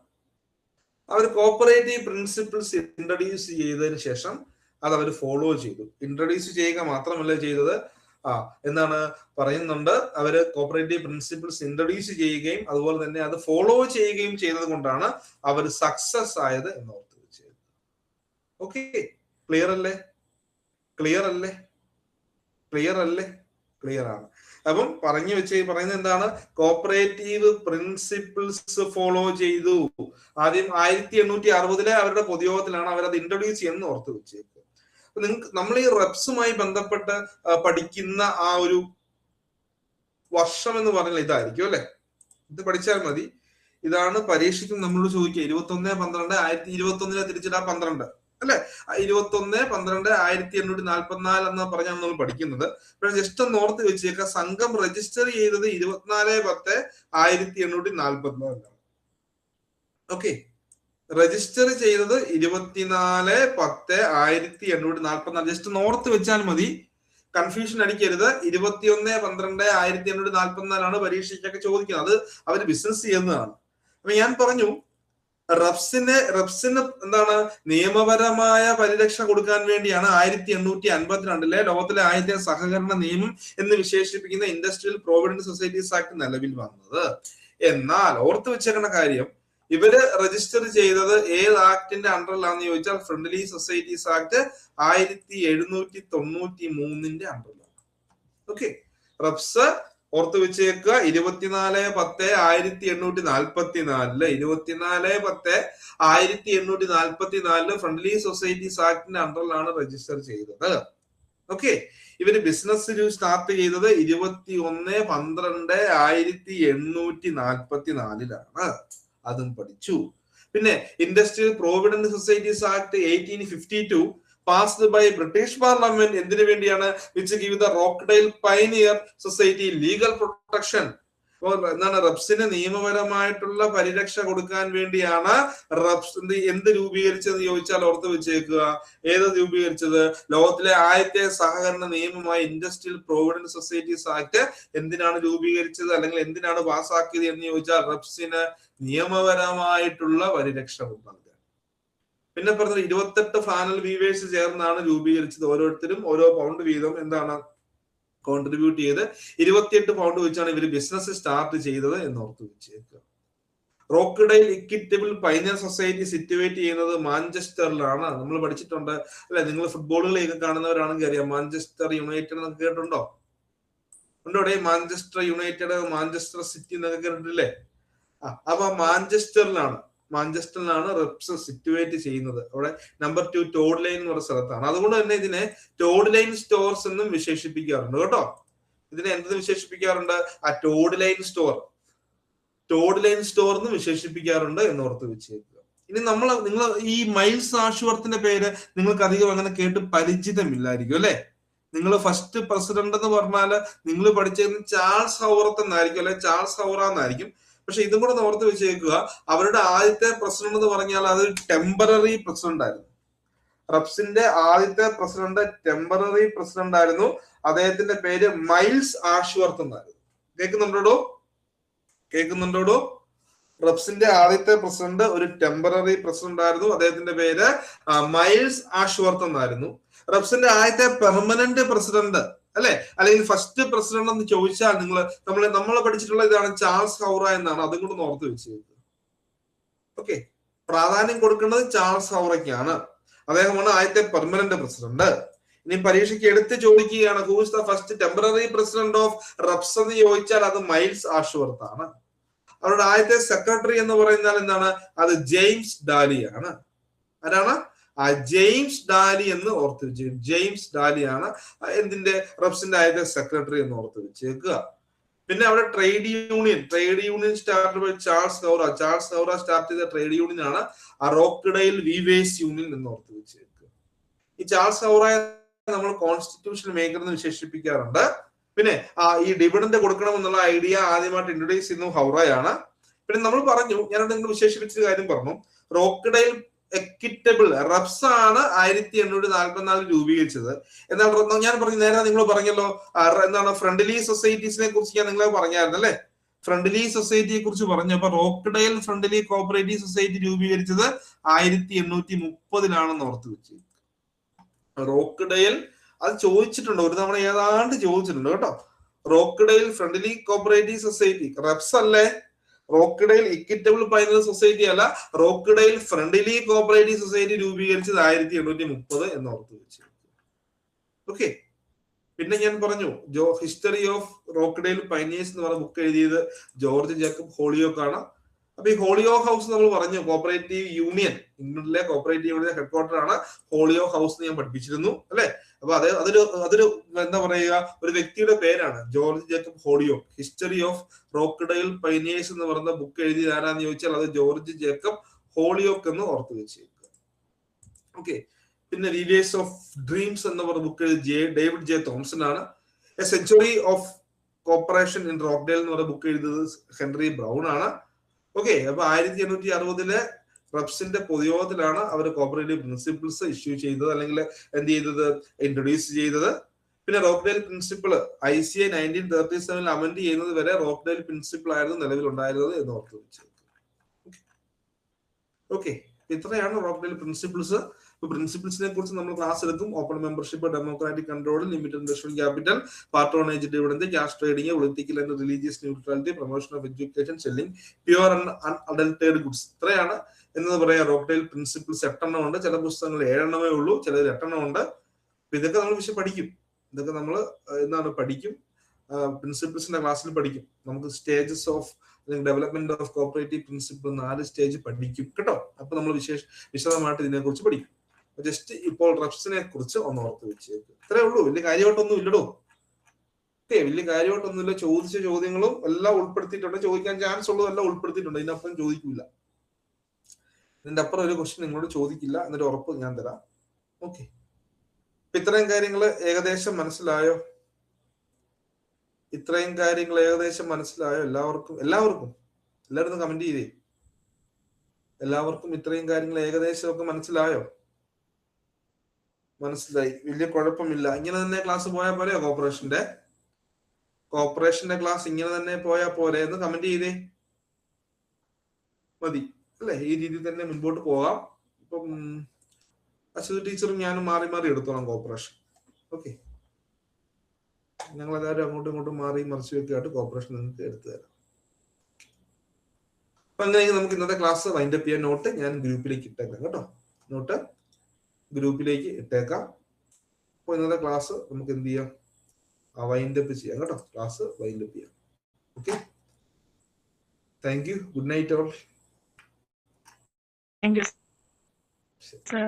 അവർ കോപ്പറേറ്റീവ് പ്രിൻസിപ്പിൾസ് ഇൻട്രൊഡ്യൂസ് ചെയ്തതിനു ശേഷം അത് അവർ ഫോളോ ചെയ്തു. ഇൻട്രൊഡ്യൂസ് ചെയ്യുക മാത്രമല്ല ചെയ്തത്, എന്താണ് പറയുന്നുണ്ട്, അവര് കോപ്പറേറ്റീവ് പ്രിൻസിപ്പിൾസ് ഇൻട്രൊഡ്യൂസ് ചെയ്യുകയും അതുപോലെ തന്നെ അത് ഫോളോ ചെയ്യുകയും ചെയ്തത് കൊണ്ടാണ് അവർ സക്സസ് ആയത് എന്ന് ഓർത്ത് വെച്ചത്. ഓക്കെ, ക്ലിയർ അല്ലേ? ക്ലിയർ അല്ലേ? ക്ലിയർ അല്ലേ? ക്ലിയർ ആണ്. അപ്പം പറയുന്നത് എന്താണ്? കോപ്പറേറ്റീവ് പ്രിൻസിപ്പിൾസ് ഫോളോ ചെയ്തു. ആദ്യം 1860 അവരുടെ പൊതുയോഗത്തിലാണ് അവരത് ഇൻട്രൊഡ്യൂസ് ചെയ്യുന്നത് ഓർത്ത് വെച്ചേക്കുക. നിങ്ങൾക്ക് നമ്മൾ ഈ റെപ്സുമായി ബന്ധപ്പെട്ട് പഠിക്കുന്ന ആ ഒരു വർഷം എന്ന് പറഞ്ഞാൽ ഇതായിരിക്കും അല്ലെ. ഇത് പഠിച്ചാൽ മതി. ഇതാണ് പരീക്ഷയ്ക്കും നമ്മളോട് ചോദിക്കുക. 21/12/2021 തിരിച്ചിടാ 12 അല്ലെ. 21/12/1844 എന്ന് പറഞ്ഞാൽ നമ്മൾ പഠിക്കുന്നത്. പക്ഷെ ജസ്റ്റ് ഒന്ന് ഓർത്ത് വെച്ചേക്കുക, സംഘം രജിസ്റ്റർ ചെയ്തത് 24/10/1844. ഓക്കെ, രജിസ്റ്റർ ചെയ്തത് 24/10/1844. ജസ്റ്റ് ഒന്ന് ഓർത്ത് വെച്ചാൽ മതി, കൺഫ്യൂഷൻ അടിക്കരുത്. 21/12/1844 പരീക്ഷയ്ക്കൊക്കെ ചോദിക്കുന്നത്. അത് അവർ ബിസിനസ് ചെയ്യുന്നതാണ്. അപ്പൊ ഞാൻ പറഞ്ഞു, റെപ്സിന് എന്താണ് നിയമപരമായ പരിരക്ഷ കൊടുക്കാൻ വേണ്ടിയാണ് 1852 ലോകത്തിലെ ആദ്യത്തെ സഹകരണ നിയമം എന്ന് വിശേഷിപ്പിക്കുന്ന ഇൻഡസ്ട്രിയൽ പ്രോവിഡന്റ് സൊസൈറ്റീസ് ആക്ട് നിലവിൽ വന്നത്. എന്നാൽ ഓർത്ത് വെച്ചേക്കുന്ന കാര്യം, ഇവര് രജിസ്റ്റർ ചെയ്തത് ഏത് ആക്ടിന്റെ അണ്ടറിലാണെന്ന് ചോദിച്ചാൽ ഫ്രണ്ട്ലി സൊസൈറ്റീസ് ആക്ട് 1793 അണ്ടറിലാണ്. ഓക്കെ, റെപ്സ് ഓർത്ത് വെച്ചേക്കുക 24/10/1844 24/10/1844 ഫ്രണ്ട്ലി സൊസൈറ്റീസ് ആക്ടിന്റെ അണ്ടറിലാണ് രജിസ്റ്റർ ചെയ്തത്. ഓക്കെ, ഇവര് ബിസിനസ് സ്റ്റാർട്ട് ചെയ്തത് 21/12/1844 അതും പഠിച്ചു. പിന്നെ industrial provident societies act 1852 passed by British Parliament എന്തിനു വേണ്ടിയാണ്? which give the Rockdale Pioneer Society legal protection. എന്താണ്? റെപ്സിന് നിയമപരമായിട്ടുള്ള പരിരക്ഷ കൊടുക്കാൻ വേണ്ടിയാണ് റെപ്സ് എന്ത് രൂപീകരിച്ചതെന്ന് ചോദിച്ചാൽ ഓർത്ത് വെച്ചേക്കുക. ഏത് രൂപീകരിച്ചത്? ലോകത്തിലെ ആദ്യത്തെ സഹകരണ നിയമമായ ഇൻഡസ്ട്രിയൽ പ്രോവിഡന്റ് സൊസൈറ്റീസ് ആക്ട് എന്തിനാണ് രൂപീകരിച്ചത്, അല്ലെങ്കിൽ എന്തിനാണ് പാസ്സാക്കിയത് എന്ന് ചോദിച്ചാൽ റെപ്സിന് നിയമപരമായിട്ടുള്ള പരിരക്ഷ കൊടുക്കുന്നത്. പിന്നെ പറഞ്ഞത് 28 ഫാനൽ വീവേഴ്സ് ചേർന്നാണ് രൂപീകരിച്ചത്. ഓരോരുത്തരും ഓരോ പൗണ്ട് വീതം എന്താണ് കോൺട്രിബ്യൂട്ട് ചെയ്ത് 28 പൗണ്ട് വെച്ചാണ് ഇവര് ബിസിനസ് സ്റ്റാർട്ട് ചെയ്തത് എന്ന് ഓർത്ത് വെച്ചേക്കുക. Rochdale equitable pioneer society situate ചെയ്യുന്നത് മാഞ്ചസ്റ്ററിലാണ്. നമ്മൾ പഠിച്ചിട്ടുണ്ട് അല്ലെ. നിങ്ങൾ ഫുട്ബോളുകളെയൊക്കെ കാണുന്നവരാണെങ്കിൽ അറിയാം, മാഞ്ചസ്റ്റർ യുണൈറ്റഡ് എന്നൊക്കെ കേട്ടിട്ടുണ്ടോ? ഉണ്ടോ? മാഞ്ചസ്റ്റർ യുണൈറ്റഡ്, മാഞ്ചസ്റ്റർ സിറ്റി എന്നൊക്കെ കേട്ടിട്ടില്ലേ? അപ്പൊ മാഞ്ചസ്റ്ററിലാണ് റെപ്സ് സിറ്റുവേറ്റ് ചെയ്യുന്നത്. അവിടെ നമ്പർ 2 ടോഡ് ലൈൻ എന്ന് പറയുന്ന സ്ഥലത്താണ്. അതുകൊണ്ട് തന്നെ ഇതിനെ ടോഡ് ലൈൻ സ്റ്റോർസ് എന്നും വിശേഷിപ്പിക്കാറുണ്ട് കേട്ടോ. ഇതിനെ എന്തെന്ന് വിശേഷിപ്പിക്കാറുണ്ട്? ടോഡ് ലൈൻ സ്റ്റോർ എന്ന് വിശേഷിപ്പിക്കാറുണ്ട് എന്നോർത്ത് വെച്ചേക്കുക. ഇനി നിങ്ങൾ ഈ മൈൽസ് ആഷ്വർത്തിന്റെ പേര് നിങ്ങൾക്ക് അധികം അങ്ങനെ കേട്ട് പരിചിതമില്ലായിരിക്കും അല്ലെ. നിങ്ങൾ ഫസ്റ്റ് പ്രസിഡന്റ് എന്ന് പറഞ്ഞാൽ നിങ്ങൾ പഠിച്ചിരുന്ന ചാൾസ് ഹൗറത്ത് എന്നായിരിക്കും അല്ലെ, ചാൾസ് ഹൗറ എന്നായിരിക്കും. പക്ഷെ ഇതും കൂടെ ഓർത്ത് വെച്ചേക്കുക, അവരുടെ ആദ്യത്തെ പ്രസിഡന്റ് എന്ന് പറഞ്ഞാൽ അത് ടെമ്പററി പ്രസിഡന്റ് ആയിരുന്നു. റെപ്സിന്റെ ആദ്യത്തെ പ്രസിഡന്റ് ടെമ്പററി പ്രസിഡന്റ് ആയിരുന്നു. അദ്ദേഹത്തിന്റെ പേര് മൈൽസ് ആഷ്വർത്ത് എന്നായിരുന്നു. കേൾക്കുന്നുണ്ടോ? റെപ്സിന്റെ ആദ്യത്തെ പ്രസിഡന്റ് ഒരു ടെമ്പററി പ്രസിഡന്റ് ആയിരുന്നു. അദ്ദേഹത്തിന്റെ പേര് മൈൽസ് ആഷ്വർത്ത് എന്നായിരുന്നു. റെപ്സിന്റെ ആദ്യത്തെ പെർമനന്റ് പ്രസിഡന്റ് അല്ലെ, അല്ലെങ്കിൽ ഫസ്റ്റ് പ്രസിഡന്റ് എന്ന് ചോദിച്ചാൽ നമ്മൾ പഠിച്ചിട്ടുള്ള ഇതാണ്, ചാൾസ് ഹൗറ എന്നാണ്. അതും കൂടെ ഓർത്ത് വെച്ചേക്കുക. ഓക്കെ, പ്രാധാന്യം കൊടുക്കേണ്ടത് ചാൾസ് ഹൗറയ്ക്കാണ്. അദ്ദേഹമാണ് ആദ്യത്തെ പെർമനന്റ് പ്രസിഡന്റ്. ഇനി പരീക്ഷയ്ക്ക് എടുത്ത് ചോദിക്കുകയാണ്, who is the first temporary president of reps എന്ന് ചോദിച്ചാൽ അത് മൈൽസ് ആഷ്വർത്ത് ആണ്. അവരുടെ ആദ്യത്തെ സെക്രട്ടറി എന്ന് പറയുന്നാൽ എന്താണ്? അത് ജെയിംസ് ഡാലിയാണ്. ആരാണ്? ജെയിംസ് ഡാലി എന്ന് ഓർത്ത് വെച്ചേക്കുക. ജെയിംസ് ഡാലിയാണ് എന്തിന്റെ? റെപ്സിന്റെ ആദ്യത്തെ സെക്രട്ടറി എന്ന് ഓർത്ത് വെച്ചേക്കുക. പിന്നെ അവിടെ trade union start by Charles Howarth start ചെയ്ത ട്രേഡ് യൂണിയൻ ആണ് റോക്ക്ഡെയിൽ വീവേഴ്സ് യൂണിയൻ എന്ന് ഓർത്ത് വെച്ചേക്കുക. ഈ ചാൾസ് ഹൗറ നമ്മൾ കോൺസ്റ്റിറ്റ്യൂഷൻ മേക്കർ എന്ന് വിശേഷിപ്പിക്കാറുണ്ട്. പിന്നെ ഈ ഡിവിഡന്റ് കൊടുക്കണമെന്നുള്ള ഐഡിയ ആദ്യമായിട്ട് ഇൻട്രൊഡ്യൂസ് ചെയ്യുന്നത് ഹൗറയാണ്. പിന്നെ നമ്മൾ പറഞ്ഞു, ഞാൻ നിങ്ങൾ വിശേഷിപ്പിച്ച കാര്യം പറഞ്ഞു, റോക്ക്ഡെയിൽ എക്വിറ്റബിൾ റെപ്സ് ആണ് 1844 രൂപീകരിച്ചത്. എന്നാൽ ഞാൻ പറഞ്ഞു നേരത്തെ നിങ്ങൾ പറഞ്ഞല്ലോ എന്താണ് ഫ്രണ്ട്ലി സൊസൈറ്റീസിനെ കുറിച്ച് ഞാൻ നിങ്ങളെ പറഞ്ഞായിരുന്നു അല്ലെ. ഫ്രണ്ട്ലി സൊസൈറ്റിയെ കുറിച്ച് പറഞ്ഞു. അപ്പൊ റോക്ക്ഡെയിൽ ഫ്രണ്ട്ലി കോപ്പറേറ്റീവ് സൊസൈറ്റി രൂപീകരിച്ചത് 1830 ഓർത്ത് വെച്ചു. റോക്ക്ഡെയിൽ അത് ചോദിച്ചിട്ടുണ്ട് ഒരു തവണ ഏതാണ്ട് ചോദിച്ചിട്ടുണ്ട് കേട്ടോ. Rochdale friendly cooperative society, reps അല്ലേ, റോക്ക്ഡെയിൽ ഇക്വിറ്റബിൾ പൈനൽ സൊസൈറ്റി അല്ല, റോക്ക്ഡെയിൽ ഫ്രണ്ട്ലി കോപ്പറേറ്റീവ് സൊസൈറ്റി രൂപീകരിച്ചത് 1830 എന്ന് ഓർത്ത് വെച്ചു. ഓക്കെ. പിന്നെ ഞാൻ പറഞ്ഞു ഹിസ്റ്ററി ഓഫ് റോക്ക്ഡെയിൽ പൈനിയേഴ്സ് എന്ന് പറഞ്ഞ ബുക്ക് എഴുതിയത് ജോർജ് ജേക്കബ് ഹോളിയോക്ക് ആണ്. അപ്പൊ ഈ ഹോളിയോക്ക് ഹൗസ് നമ്മൾ പറഞ്ഞു കോപ്പറേറ്റീവ് യൂണിയൻ, ഇംഗ്ലണ്ടിലെ കോപ്പറേറ്റീവ് യൂണിയൻ ഹെഡ്ക്വാർട്ടർ ആണ് ഹോളിയോക്ക് ഹൗസ് എന്ന് ഞാൻ പഠിപ്പിച്ചിരുന്നു അല്ലെ. അപ്പൊ അതൊരു എന്താ പറയുക, ഒരു വ്യക്തിയുടെ പേരാണ് George Jacob Holyoake. History of Rochdale pioneers എന്ന് പറയുന്ന ബുക്ക് എഴുതിയത് ആരാന്ന് ചോദിച്ചാൽ അത് ജോർജ് ജേക്കബ് ഹോളിയോക്ക് എന്ന് ഓർത്ത് വെച്ചേക്കുക. ഓക്കെ. പിന്നെ റിവേഴ്സ് ഓഫ് ഡ്രീംസ് എന്ന് പറഞ്ഞ ബുക്ക് ഡേവിഡ് ജെ തോംസൺ ആണ്. A century of cooperation in Rochdale എന്ന് പറഞ്ഞ ബുക്ക് എഴുതിയത് ഹെൻറി ബ്രൗൺ ആണ്. ഓക്കെ. അപ്പൊ 1860 റെപ്സിന്റെ പൊതുയോഗത്തിലാണ് അവർ കോപ്പറേറ്റീവ് പ്രിൻസിപ്പിൾസ് ഇഷ്യൂ ചെയ്തത്, അല്ലെങ്കിൽ എന്ത് ചെയ്തത്, ഇൻട്രൊഡ്യൂസ് ചെയ്തത്. പിന്നെ റോക്ക്ഡെയിൽ പ്രിൻസിപ്പിൾ ICA 1937 അമെൻഡ് ചെയ്യുന്നത് വരെ റോക്ക്ഡെയിൽ പ്രിൻസിപ്പിൾ ആയിരുന്നു നിലവിലുണ്ടായിരുന്നത് എന്ന് ഓർത്ത് വെച്ചത്. ഓക്കെ. ഇത്രയാണ് റോക്ക്ഡെയിൽ പ്രിൻസിപ്പിൾസ്. പ്രിൻസിപ്പിൾസിനെ കുറിച്ച് നമ്മൾ ക്ലാസ് എടുക്കും. Open membership, democratic control, limited investment capital, patronage dividend, cash trading, political and religious neutrality, promotion of education, selling pure and unadulterated goods. ഇത്രയാണ് എന്ന് പറയാം റോക്ക്ഡെയിൽ പ്രിൻസിപ്പിൾസ്. 8 എണ്ണം ഉണ്ട്. ചില പുസ്തകങ്ങൾ 7 എണ്ണമേ ഉള്ളൂ, ചിലത് 8 എണ്ണം ഉണ്ട്. ഇതൊക്കെ നമ്മൾ വിഷയം പഠിക്കും. ഇതൊക്കെ നമ്മൾ പഠിക്കും. പ്രിൻസിപ്പിൾസിന്റെ ക്ലാസ്സിൽ പഠിക്കും. നമുക്ക് stages of development of cooperative principle 4 stage പഠിക്കും കേട്ടോ. അപ്പൊ നമ്മൾ വിശദമായിട്ട് ഇതിനെ കുറിച്ച് പഠിക്കും. ജസ്റ്റ് ഇപ്പോൾ റെപ്സിനെ കുറിച്ച് ഒന്ന് ഓർത്ത് വെച്ചേക്ക്. ഇത്രേ ഉള്ളൂ. വലിയ കാര്യമായിട്ടൊന്നും ഇല്ലടോ. ഓക്കെ. വലിയ കാര്യമായിട്ടൊന്നുമില്ല. ചോദിച്ച ചോദ്യങ്ങളും എല്ലാം ഉൾപ്പെടുത്തിയിട്ടുണ്ട്. ചോദിക്കാൻ ചാൻസ് ഉള്ളതെല്ലാം ഉൾപ്പെടുത്തിയിട്ടുണ്ട്. ഇതിനപ്പുറം ചോദിക്കില്ല. ഇതിന്റെ അപ്പുറം ഒരു ക്വസ്റ്റ്യൻ നിങ്ങളോട് ചോദിക്കില്ല എന്നൊരു ഉറപ്പ് ഞാൻ തരാം. ഓക്കെ. ഇത്രയും കാര്യങ്ങൾ ഏകദേശം മനസ്സിലായോ? ഇത്രയും കാര്യങ്ങൾ ഏകദേശം മനസ്സിലായോ എല്ലാവർക്കും? എല്ലാവരും കമന്റ് ചെയ്തേ. എല്ലാവർക്കും ഇത്രയും കാര്യങ്ങൾ ഏകദേശം ഒക്കെ മനസ്സിലായോ? മനസ്സിലായി. വലിയ കുഴപ്പമില്ല. ഇങ്ങനെ തന്നെ ക്ലാസ് പോയാൽ പോരെയോ? കോപ്പറേഷന്റെ ക്ലാസ് ഇങ്ങനെ തന്നെ പോയാൽ പോരെ എന്ന് കമന്റ് ചെയ്തേ. മതി അല്ലെ? ഈ രീതിയിൽ തന്നെ മുൻപോട്ട് പോകാം. ഇപ്പം അശ്വതി ടീച്ചറും ഞാനും മാറി മാറി എടുത്തോളാം കോപ്പറേഷൻ. ഓക്കെ. ഞങ്ങൾ എല്ലാവരും അങ്ങോട്ടും ഇങ്ങോട്ടും മാറി മറിച്ച് വെക്കായിട്ട് കോപ്പറേഷൻ നിങ്ങൾക്ക് എടുത്തു തരാം. അപ്പൊ അങ്ങനെയെങ്കിൽ നമുക്ക് ഇന്നത്തെ ക്ലാസ് വൈൻഡപ്പ് ചെയ്യാൻ നോട്ട് ഞാൻ ഗ്രൂപ്പിലേക്ക് ഇട്ടേക്കാം കേട്ടോ. നോട്ട് ഗ്രൂപ്പിലേക്ക് ഇട്ടേക്കാം. അപ്പൊ ഇന്നത്തെ ക്ലാസ് നമുക്ക് എന്ത് ചെയ്യാം, വൈൻഡപ്പ് ചെയ്യാം കേട്ടോ. ക്ലാസ് വൈൻഡപ്പ് ചെയ്യാം. Okay. Thank you. Good night all. Thank you, sir.